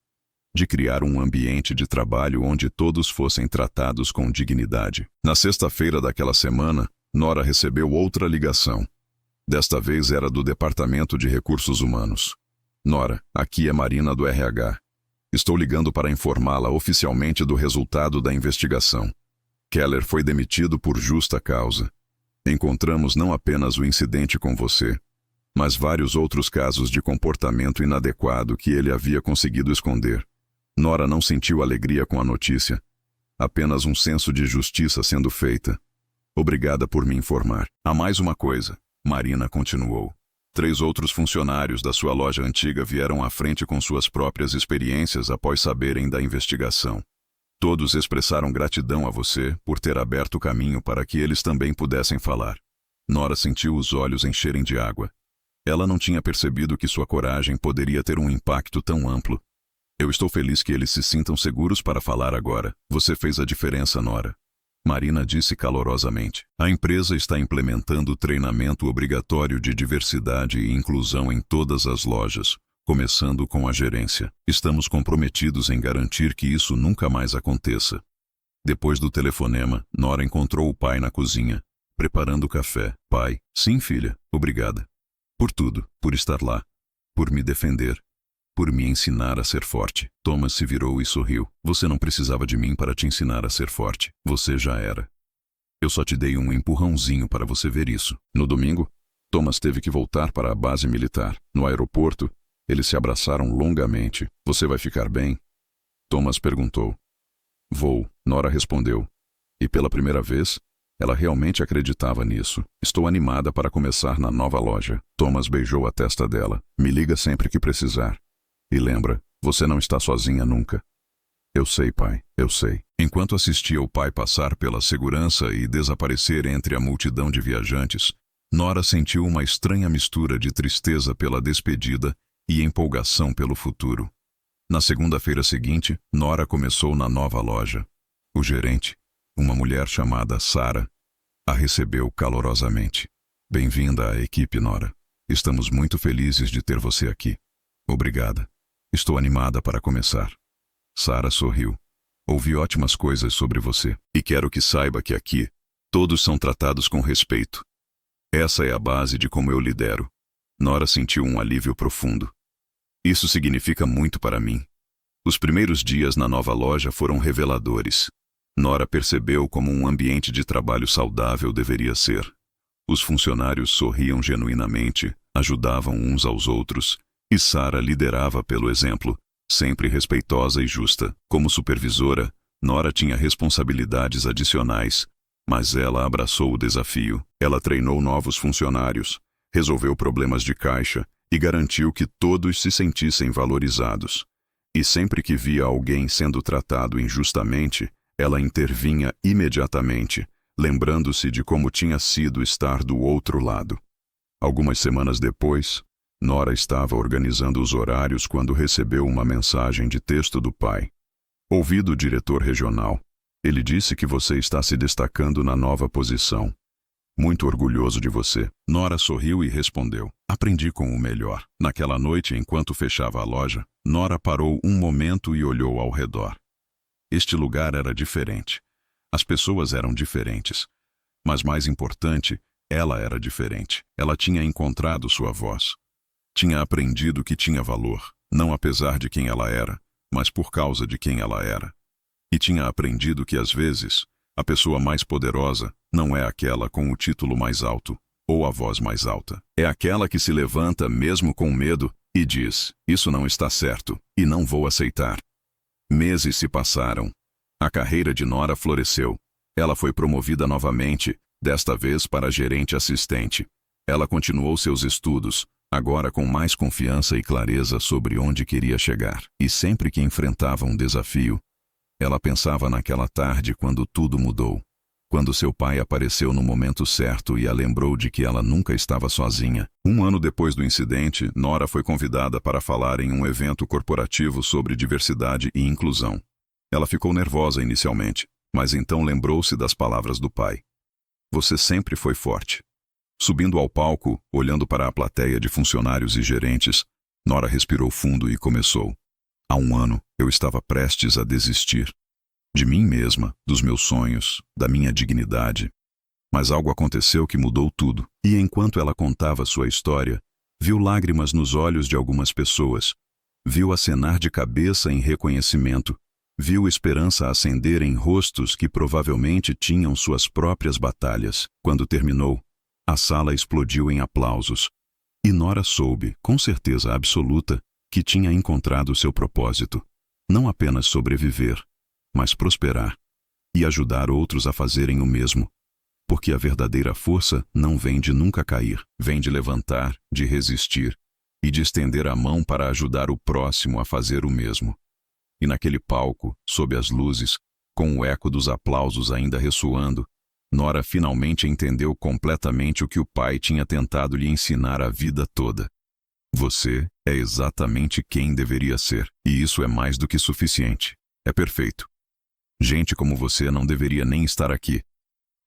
de criar um ambiente de trabalho onde todos fossem tratados com dignidade. Na sexta-feira daquela semana, Nora recebeu outra ligação. Desta vez era do Departamento de Recursos Humanos. Nora, aqui é Marina do RH. Estou ligando para informá-la oficialmente do resultado da investigação. Keller foi demitido por justa causa. Encontramos não apenas o incidente com você, mas vários outros casos de comportamento inadequado que ele havia conseguido esconder. Nora não sentiu alegria com a notícia, apenas um senso de justiça sendo feita. Obrigada por me informar. Há mais uma coisa, Marina continuou. 3 outros funcionários da sua loja antiga vieram à frente com suas próprias experiências após saberem da investigação. Todos expressaram gratidão a você por ter aberto o caminho para que eles também pudessem falar. Nora sentiu os olhos encherem de água. Ela não tinha percebido que sua coragem poderia ter um impacto tão amplo. Eu estou feliz que eles se sintam seguros para falar agora. Você fez a diferença, Nora. Marina disse calorosamente. A empresa está implementando treinamento obrigatório de diversidade e inclusão em todas as lojas, começando com a gerência. Estamos comprometidos em garantir que isso nunca mais aconteça. Depois do telefonema, Nora encontrou o pai na cozinha, preparando o café. Pai, sim, filha, obrigada. Por tudo, por estar lá, por me defender, por me ensinar a ser forte. Thomas se virou e sorriu. Você não precisava de mim para te ensinar a ser forte. Você já era. Eu só te dei um empurrãozinho para você ver isso. No domingo, Thomas teve que voltar para a base militar. No aeroporto, eles se abraçaram longamente. Você vai ficar bem? Thomas perguntou. Vou, Nora respondeu. E pela primeira vez, ela realmente acreditava nisso. Estou animada para começar na nova loja. Thomas beijou a testa dela. Me liga sempre que precisar. E lembra, você não está sozinha nunca. Eu sei, pai, eu sei. Enquanto assistia o pai passar pela segurança e desaparecer entre a multidão de viajantes, Nora sentiu uma estranha mistura de tristeza pela despedida e empolgação pelo futuro. Na segunda-feira seguinte, Nora começou na nova loja. O gerente, uma mulher chamada Sarah, a recebeu calorosamente. Bem-vinda à equipe, Nora. Estamos muito felizes de ter você aqui. Obrigada. Estou animada para começar. Sarah sorriu. Ouvi ótimas coisas sobre você. E quero que saiba que aqui, todos são tratados com respeito. Essa é a base de como eu lidero. Nora sentiu um alívio profundo. Isso significa muito para mim. Os primeiros dias na nova loja foram reveladores. Nora percebeu como um ambiente de trabalho saudável deveria ser. Os funcionários sorriam genuinamente, ajudavam uns aos outros, e Sarah liderava pelo exemplo, sempre respeitosa e justa. Como supervisora, Nora tinha responsabilidades adicionais, mas ela abraçou o desafio. Ela treinou novos funcionários, resolveu problemas de caixa e garantiu que todos se sentissem valorizados. E sempre que via alguém sendo tratado injustamente, ela intervinha imediatamente, lembrando-se de como tinha sido estar do outro lado. Algumas semanas depois, Nora estava organizando os horários quando recebeu uma mensagem de texto do pai. Ouvi do diretor regional. Ele disse que você está se destacando na nova posição. Muito orgulhoso de você. Nora sorriu e respondeu. Aprendi com o melhor. Naquela noite, enquanto fechava a loja, Nora parou um momento e olhou ao redor. Este lugar era diferente. As pessoas eram diferentes. Mas mais importante, ela era diferente. Ela tinha encontrado sua voz. Tinha aprendido que tinha valor, não apesar de quem ela era, mas por causa de quem ela era. E tinha aprendido que às vezes, a pessoa mais poderosa não é aquela com o título mais alto ou a voz mais alta. É aquela que se levanta mesmo com medo e diz: isso não está certo e não vou aceitar. Meses se passaram. A carreira de Nora floresceu. Ela foi promovida novamente, desta vez para gerente assistente. Ela continuou seus estudos, agora com mais confiança e clareza sobre onde queria chegar. E sempre que enfrentava um desafio, ela pensava naquela tarde quando tudo mudou. Quando seu pai apareceu no momento certo e a lembrou de que ela nunca estava sozinha. 1 ano depois do incidente, Nora foi convidada para falar em um evento corporativo sobre diversidade e inclusão. Ela ficou nervosa inicialmente, mas então lembrou-se das palavras do pai. Você sempre foi forte. Subindo ao palco, olhando para a plateia de funcionários e gerentes, Nora respirou fundo e começou. Há 1 ano, eu estava prestes a desistir. De mim mesma, dos meus sonhos, da minha dignidade. Mas algo aconteceu que mudou tudo. E enquanto ela contava sua história, viu lágrimas nos olhos de algumas pessoas. Viu acenar de cabeça em reconhecimento. Viu esperança acender em rostos que provavelmente tinham suas próprias batalhas. Quando terminou, a sala explodiu em aplausos. E Nora soube, com certeza absoluta, que tinha encontrado seu propósito. Não apenas sobreviver, mas prosperar. E ajudar outros a fazerem o mesmo. Porque a verdadeira força não vem de nunca cair, vem de levantar, de resistir e de estender a mão para ajudar o próximo a fazer o mesmo. E naquele palco, sob as luzes, com o eco dos aplausos ainda ressoando, Nora finalmente entendeu completamente o que o pai tinha tentado lhe ensinar a vida toda. Você é exatamente quem deveria ser, e isso é mais do que suficiente. É perfeito. Gente como você não deveria nem estar aqui.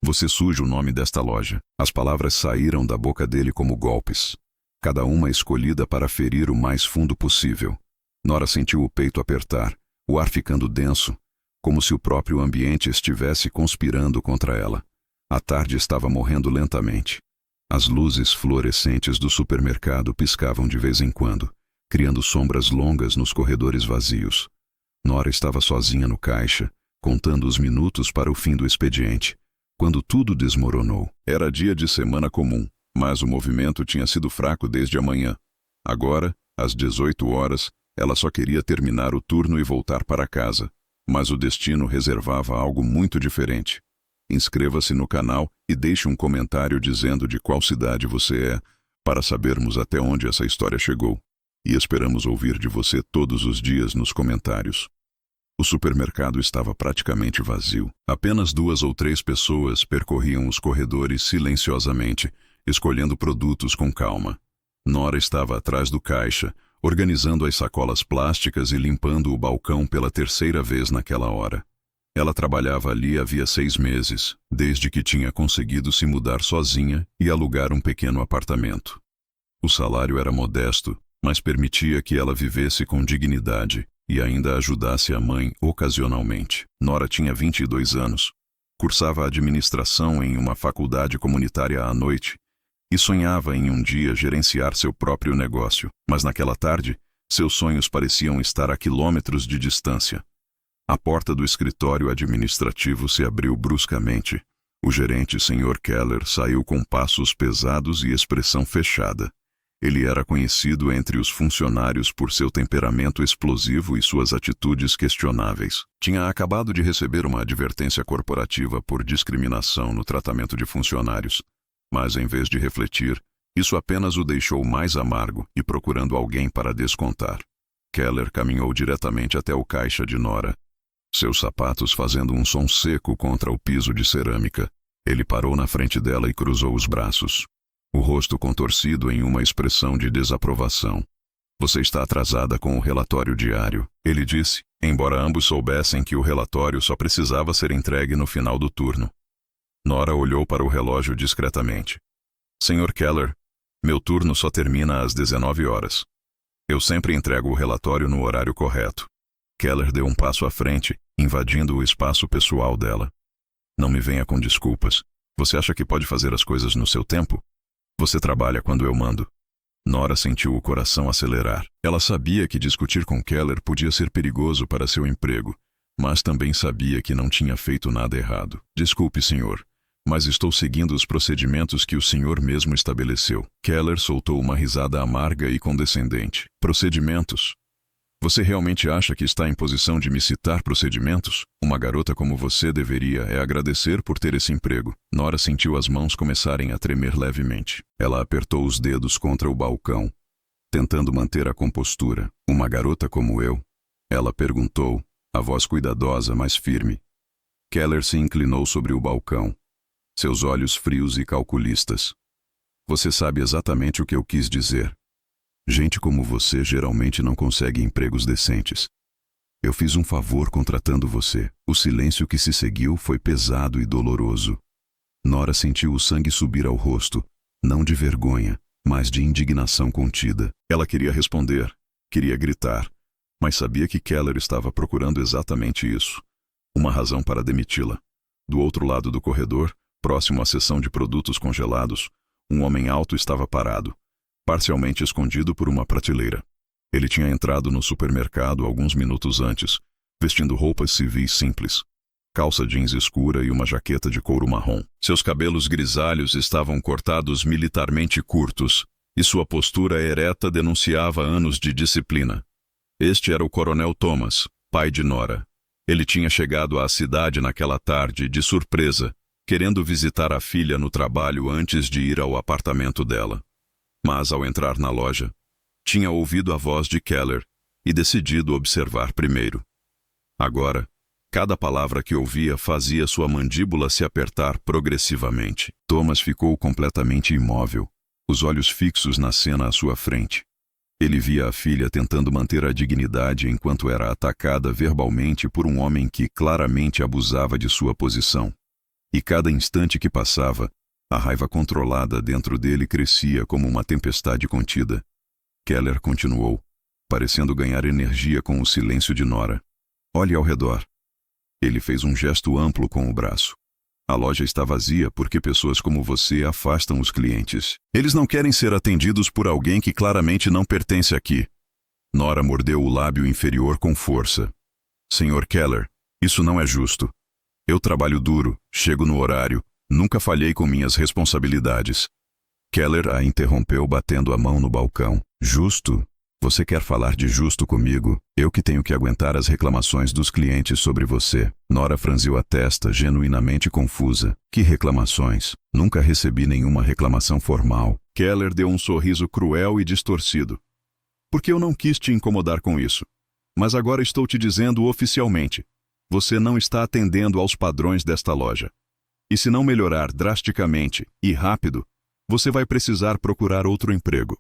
Você suja o nome desta loja. As palavras saíram da boca dele como golpes, cada uma escolhida para ferir o mais fundo possível. Nora sentiu o peito apertar, o ar ficando denso, como se o próprio ambiente estivesse conspirando contra ela. A tarde estava morrendo lentamente. As luzes fluorescentes do supermercado piscavam de vez em quando, criando sombras longas nos corredores vazios. Nora estava sozinha no caixa, contando os minutos para o fim do expediente, quando tudo desmoronou. Era dia de semana comum, mas o movimento tinha sido fraco desde a manhã. Agora, às 18 horas, ela só queria terminar o turno e voltar para casa. Mas o destino reservava algo muito diferente. Inscreva-se no canal e deixe um comentário dizendo de qual cidade você é, para sabermos até onde essa história chegou. E esperamos ouvir de você todos os dias nos comentários. O supermercado estava praticamente vazio. Apenas 2 ou 3 pessoas percorriam os corredores silenciosamente, escolhendo produtos com calma. Nora estava atrás do caixa, organizando as sacolas plásticas e limpando o balcão pela 3ª vez naquela hora. Ela trabalhava ali havia 6 meses, desde que tinha conseguido se mudar sozinha e alugar um pequeno apartamento. O salário era modesto, mas permitia que ela vivesse com dignidade e ainda ajudasse a mãe ocasionalmente. Nora tinha 22 anos, cursava administração em uma faculdade comunitária à noite e sonhava em um dia gerenciar seu próprio negócio. Mas naquela tarde, seus sonhos pareciam estar a quilômetros de distância. A porta do escritório administrativo se abriu bruscamente. O gerente, Sr. Keller, saiu com passos pesados e expressão fechada. Ele era conhecido entre os funcionários por seu temperamento explosivo e suas atitudes questionáveis. Tinha acabado de receber uma advertência corporativa por discriminação no tratamento de funcionários. Mas, em vez de refletir, isso apenas o deixou mais amargo e procurando alguém para descontar. Keller caminhou diretamente até o caixa de Nora, seus sapatos fazendo um som seco contra o piso de cerâmica. Ele parou na frente dela e cruzou os braços, o rosto contorcido em uma expressão de desaprovação. Você está atrasada com o relatório diário, ele disse, embora ambos soubessem que o relatório só precisava ser entregue no final do turno. Nora olhou para o relógio discretamente. Sr. Keller, meu turno só termina às 19 horas. Eu sempre entrego o relatório no horário correto. Keller deu um passo à frente, invadindo o espaço pessoal dela. Não me venha com desculpas. Você acha que pode fazer as coisas no seu tempo? Você trabalha quando eu mando. Nora sentiu o coração acelerar. Ela sabia que discutir com Keller podia ser perigoso para seu emprego, mas também sabia que não tinha feito nada errado. Desculpe, senhor, mas estou seguindo os procedimentos que o senhor mesmo estabeleceu. Keller soltou uma risada amarga e condescendente. Procedimentos? Você realmente acha que está em posição de me citar procedimentos? Uma garota como você deveria agradecer por ter esse emprego. Nora sentiu as mãos começarem a tremer levemente. Ela apertou os dedos contra o balcão, tentando manter a compostura. Uma garota como eu? Ela perguntou, a voz cuidadosa, mas firme. Keller se inclinou sobre o balcão, seus olhos frios e calculistas. Você sabe exatamente o que eu quis dizer. Gente como você geralmente não consegue empregos decentes. Eu fiz um favor contratando você. O silêncio que se seguiu foi pesado e doloroso. Nora sentiu o sangue subir ao rosto, não de vergonha, mas de indignação contida. Ela queria responder, queria gritar, mas sabia que Keller estava procurando exatamente isso. Uma razão para demiti-la. Do outro lado do corredor, próximo à seção de produtos congelados, um homem alto estava parado, parcialmente escondido por uma prateleira. Ele tinha entrado no supermercado alguns minutos antes, vestindo roupas civis simples, calça jeans escura e uma jaqueta de couro marrom. Seus cabelos grisalhos estavam cortados militarmente curtos, e sua postura ereta denunciava anos de disciplina. Este era o Coronel Thomas, pai de Nora. Ele tinha chegado à cidade naquela tarde, de surpresa, querendo visitar a filha no trabalho antes de ir ao apartamento dela. Mas, ao entrar na loja, tinha ouvido a voz de Keller e decidido observar primeiro. Agora, cada palavra que ouvia fazia sua mandíbula se apertar progressivamente. Thomas ficou completamente imóvel, os olhos fixos na cena à sua frente. Ele via a filha tentando manter a dignidade enquanto era atacada verbalmente por um homem que claramente abusava de sua posição. E cada instante que passava, a raiva controlada dentro dele crescia como uma tempestade contida. Keller continuou, parecendo ganhar energia com o silêncio de Nora. Olhe ao redor. Ele fez um gesto amplo com o braço. A loja está vazia porque pessoas como você afastam os clientes. Eles não querem ser atendidos por alguém que claramente não pertence aqui. Nora mordeu o lábio inferior com força. Senhor Keller, isso não é justo. Eu trabalho duro, chego no horário, nunca falhei com minhas responsabilidades. Keller a interrompeu batendo a mão no balcão. Justo? Você quer falar de justo comigo? Eu que tenho que aguentar as reclamações dos clientes sobre você. Nora franziu a testa, genuinamente confusa. Que reclamações? Nunca recebi nenhuma reclamação formal. Keller deu um sorriso cruel e distorcido. Porque eu não quis te incomodar com isso. Mas agora estou te dizendo oficialmente. Você não está atendendo aos padrões desta loja. E se não melhorar drasticamente e rápido, você vai precisar procurar outro emprego.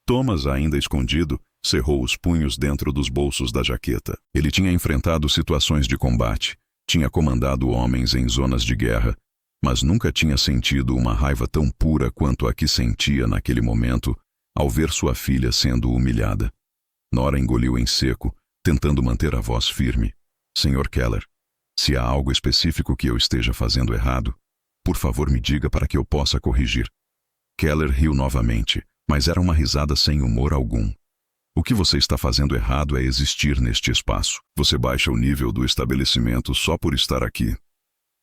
Thomas, ainda escondido, cerrou os punhos dentro dos bolsos da jaqueta. Ele tinha enfrentado situações de combate, tinha comandado homens em zonas de guerra, mas nunca tinha sentido uma raiva tão pura quanto a que sentia naquele momento ao ver sua filha sendo humilhada. Nora engoliu em seco, tentando manter a voz firme. Senhor Keller, se há algo específico que eu esteja fazendo errado, por favor me diga para que eu possa corrigir. Keller riu novamente, mas era uma risada sem humor algum. O que você está fazendo errado é existir neste espaço. Você baixa o nível do estabelecimento só por estar aqui.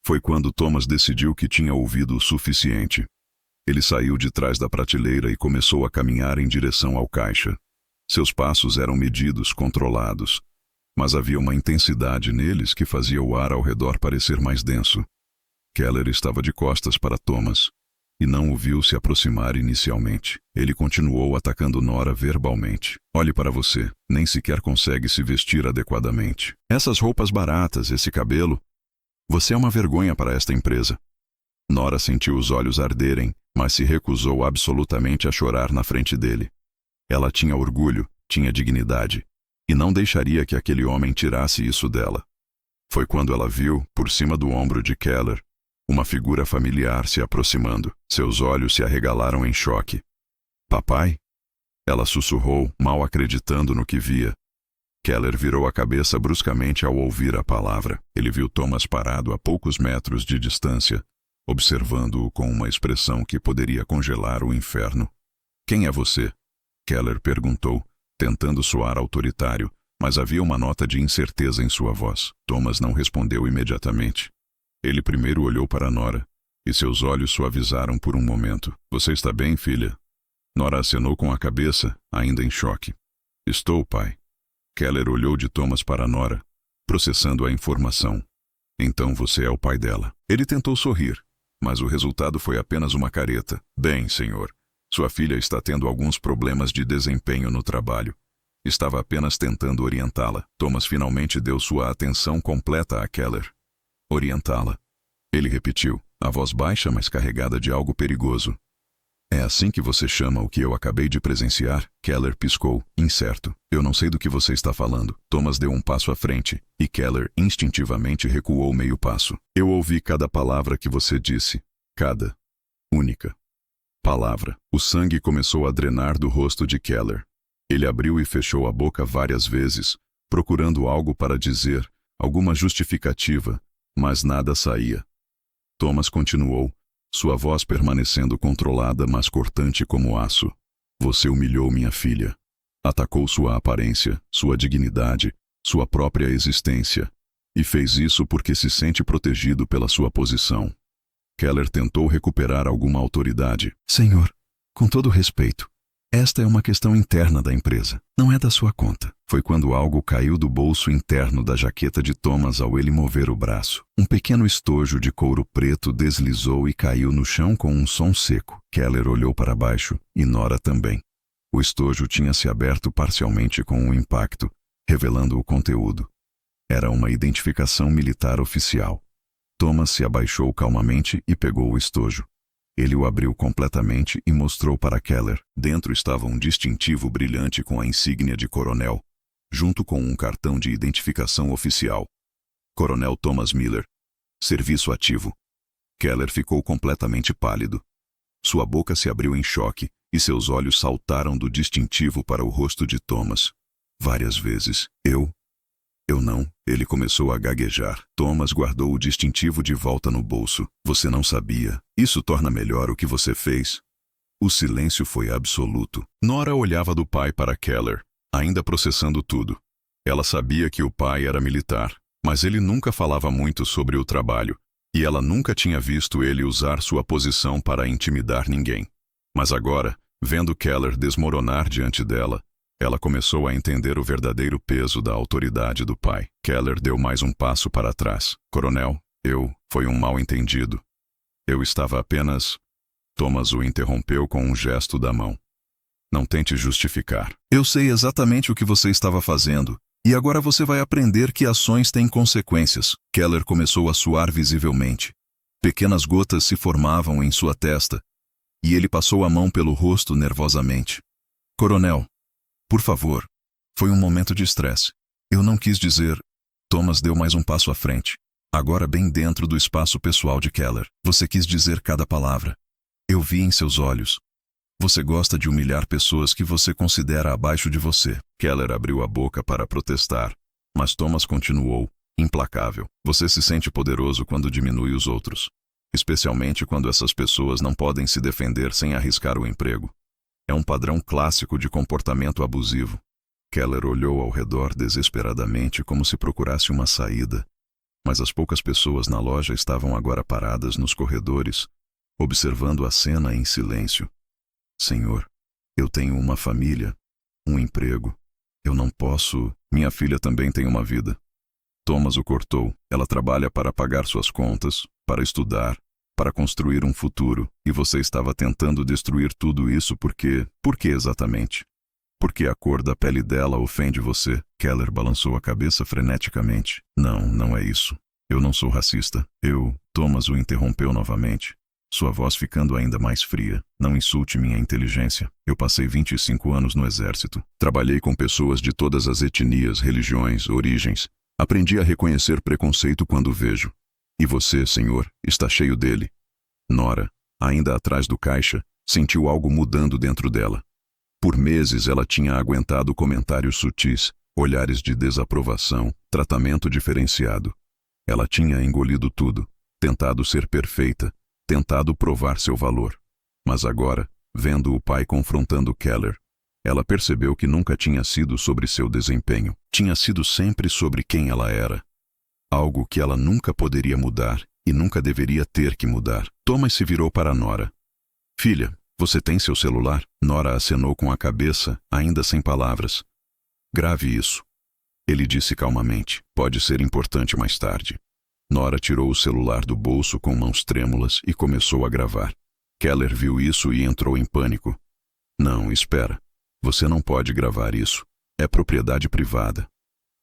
Foi quando Thomas decidiu que tinha ouvido o suficiente. Ele saiu de trás da prateleira e começou a caminhar em direção ao caixa. Seus passos eram medidos, controlados, mas havia uma intensidade neles que fazia o ar ao redor parecer mais denso. Keller estava de costas para Thomas e não o viu se aproximar inicialmente. Ele continuou atacando Nora verbalmente. Olhe para você, nem sequer consegue se vestir adequadamente. Essas roupas baratas, esse cabelo. Você é uma vergonha para esta empresa. Nora sentiu os olhos arderem, mas se recusou absolutamente a chorar na frente dele. Ela tinha orgulho, tinha dignidade, e não deixaria que aquele homem tirasse isso dela. Foi quando ela viu, por cima do ombro de Keller, uma figura familiar se aproximando. Seus olhos se arregalaram em choque. Papai? Ela sussurrou, mal acreditando no que via. Keller virou a cabeça bruscamente ao ouvir a palavra. Ele viu Thomas parado a poucos metros de distância, observando-o com uma expressão que poderia congelar o inferno. Quem é você? Keller perguntou, tentando soar autoritário, mas havia uma nota de incerteza em sua voz. Thomas não respondeu imediatamente. Ele primeiro olhou para Nora, e seus olhos suavizaram por um momento. Você está bem, filha? Nora acenou com a cabeça, ainda em choque. Estou, pai. Keller olhou de Thomas para Nora, processando a informação. Então você é o pai dela. Ele tentou sorrir, mas o resultado foi apenas uma careta. Bem, senhor, sua filha está tendo alguns problemas de desempenho no trabalho. Estava apenas tentando orientá-la. Thomas finalmente deu sua atenção completa a Keller. Orientá-la. Ele repetiu, a voz baixa, mas carregada de algo perigoso. É assim que você chama o que eu acabei de presenciar? Keller piscou, incerto. Eu não sei do que você está falando. Thomas deu um passo à frente, e Keller instintivamente recuou meio passo. Eu ouvi cada palavra que você disse. Cada. Única. Palavra. O sangue começou a drenar do rosto de Keller. Ele abriu e fechou a boca várias vezes, procurando algo para dizer, alguma justificativa, mas nada saía. Thomas continuou, sua voz permanecendo controlada, mas cortante como aço. Você humilhou minha filha. Atacou sua aparência, sua dignidade, sua própria existência. E fez isso porque se sente protegido pela sua posição. Keller tentou recuperar alguma autoridade. Senhor, com todo respeito, esta é uma questão interna da empresa. Não é da sua conta. Foi quando algo caiu do bolso interno da jaqueta de Thomas ao ele mover o braço. Um pequeno estojo de couro preto deslizou e caiu no chão com um som seco. Keller olhou para baixo, e Nora também. O estojo tinha se aberto parcialmente com um impacto, revelando o conteúdo. Era uma identificação militar oficial. Thomas se abaixou calmamente e pegou o estojo. Ele o abriu completamente e mostrou para Keller. Dentro estava um distintivo brilhante com a insígnia de coronel, junto com um cartão de identificação oficial. Coronel Thomas Miller. Serviço ativo. Keller ficou completamente pálido. Sua boca se abriu em choque e seus olhos saltaram do distintivo para o rosto de Thomas. Várias vezes. Eu não. Ele começou a gaguejar. Thomas guardou o distintivo de volta no bolso. Você não sabia. Isso torna melhor o que você fez. O silêncio foi absoluto. Nora olhava do pai para Keller, ainda processando tudo. Ela sabia que o pai era militar, mas ele nunca falava muito sobre o trabalho, e ela nunca tinha visto ele usar sua posição para intimidar ninguém. Mas agora, vendo Keller desmoronar diante dela, ela começou a entender o verdadeiro peso da autoridade do pai. Keller deu mais um passo para trás. Coronel, foi um mal-entendido. Eu estava apenas... Thomas o interrompeu com um gesto da mão. Não tente justificar. Eu sei exatamente o que você estava fazendo, e agora você vai aprender que ações têm consequências. Keller começou a suar visivelmente. Pequenas gotas se formavam em sua testa, e ele passou a mão pelo rosto nervosamente. Coronel, por favor. Foi um momento de estresse. Eu não quis dizer... Thomas deu mais um passo à frente, agora bem dentro do espaço pessoal de Keller. Você quis dizer cada palavra. Eu vi em seus olhos. Você gosta de humilhar pessoas que você considera abaixo de você. Keller abriu a boca para protestar, mas Thomas continuou, implacável. Você se sente poderoso quando diminui os outros, especialmente quando essas pessoas não podem se defender sem arriscar o emprego. É um padrão clássico de comportamento abusivo. Keller olhou ao redor desesperadamente como se procurasse uma saída, mas as poucas pessoas na loja estavam agora paradas nos corredores, observando a cena em silêncio. Senhor, eu tenho uma família, um emprego. Eu não posso... Minha filha também tem uma vida. Thomas o cortou. Ela trabalha para pagar suas contas, para estudar, para construir um futuro, e você estava tentando destruir tudo isso porque... Por que exatamente? Porque a cor da pele dela ofende você? Keller balançou a cabeça freneticamente. Não é isso. Eu não sou racista. Thomas o interrompeu novamente, sua voz ficando ainda mais fria. Não insulte minha inteligência. Eu passei 25 anos no exército. Trabalhei com pessoas de todas as etnias, religiões, origens. Aprendi a reconhecer preconceito quando vejo. E você, senhor, está cheio dele. Nora, ainda atrás do caixa, sentiu algo mudando dentro dela. Por meses ela tinha aguentado comentários sutis, olhares de desaprovação, tratamento diferenciado. Ela tinha engolido tudo, tentado ser perfeita, tentado provar seu valor. Mas agora, vendo o pai confrontando Keller, ela percebeu que nunca tinha sido sobre seu desempenho. Tinha sido sempre sobre quem ela era. Algo que ela nunca poderia mudar e nunca deveria ter que mudar. Thomas se virou para Nora. Filha, você tem seu celular? Nora acenou com a cabeça, ainda sem palavras. Grave isso. Ele disse calmamente. Pode ser importante mais tarde. Nora tirou o celular do bolso com mãos trêmulas e começou a gravar. Keller viu isso e entrou em pânico. Não, espera. Você não pode gravar isso. É propriedade privada.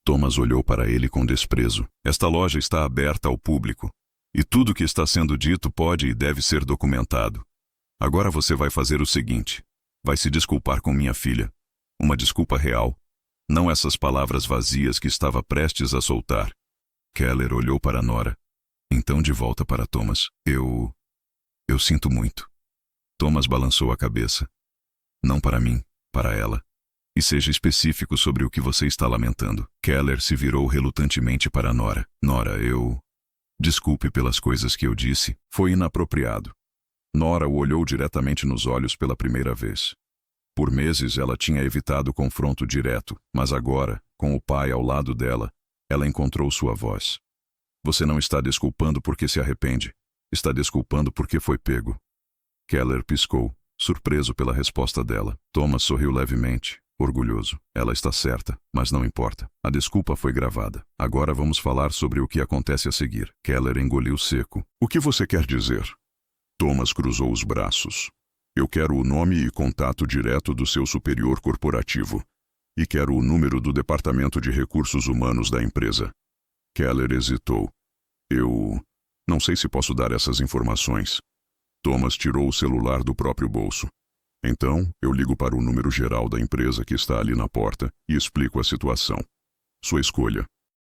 Thomas olhou para ele com desprezo. Esta loja está aberta ao público. E tudo que está sendo dito pode e deve ser documentado. Agora você vai fazer o seguinte. Vai se desculpar com minha filha. Uma desculpa real. Não essas palavras vazias que estava prestes a soltar. Keller olhou para Nora. Então de volta para Thomas. Eu sinto muito. Thomas balançou a cabeça. Não para mim, para ela. E seja específico sobre o que você está lamentando. Keller se virou relutantemente para Nora. Nora, Desculpe pelas coisas que eu disse. Foi inapropriado. Nora o olhou diretamente nos olhos pela primeira vez. Por meses ela tinha evitado confronto direto, mas agora, com o pai ao lado dela, ela encontrou sua voz. Você não está desculpando porque se arrepende. Está desculpando porque foi pego. Keller piscou, surpreso pela resposta dela. Thomas sorriu levemente, orgulhoso. Ela está certa, mas não importa. A desculpa foi gravada. Agora vamos falar sobre o que acontece a seguir. Keller engoliu seco. O que você quer dizer? Thomas cruzou os braços. Eu quero o nome e contato direto do seu superior corporativo. E quero o número do Departamento de Recursos Humanos da empresa. Keller hesitou. Não sei se posso dar essas informações. Thomas tirou o celular do próprio bolso. Então, eu ligo para o número geral da empresa que está ali na porta e explico a situação. Sua escolha.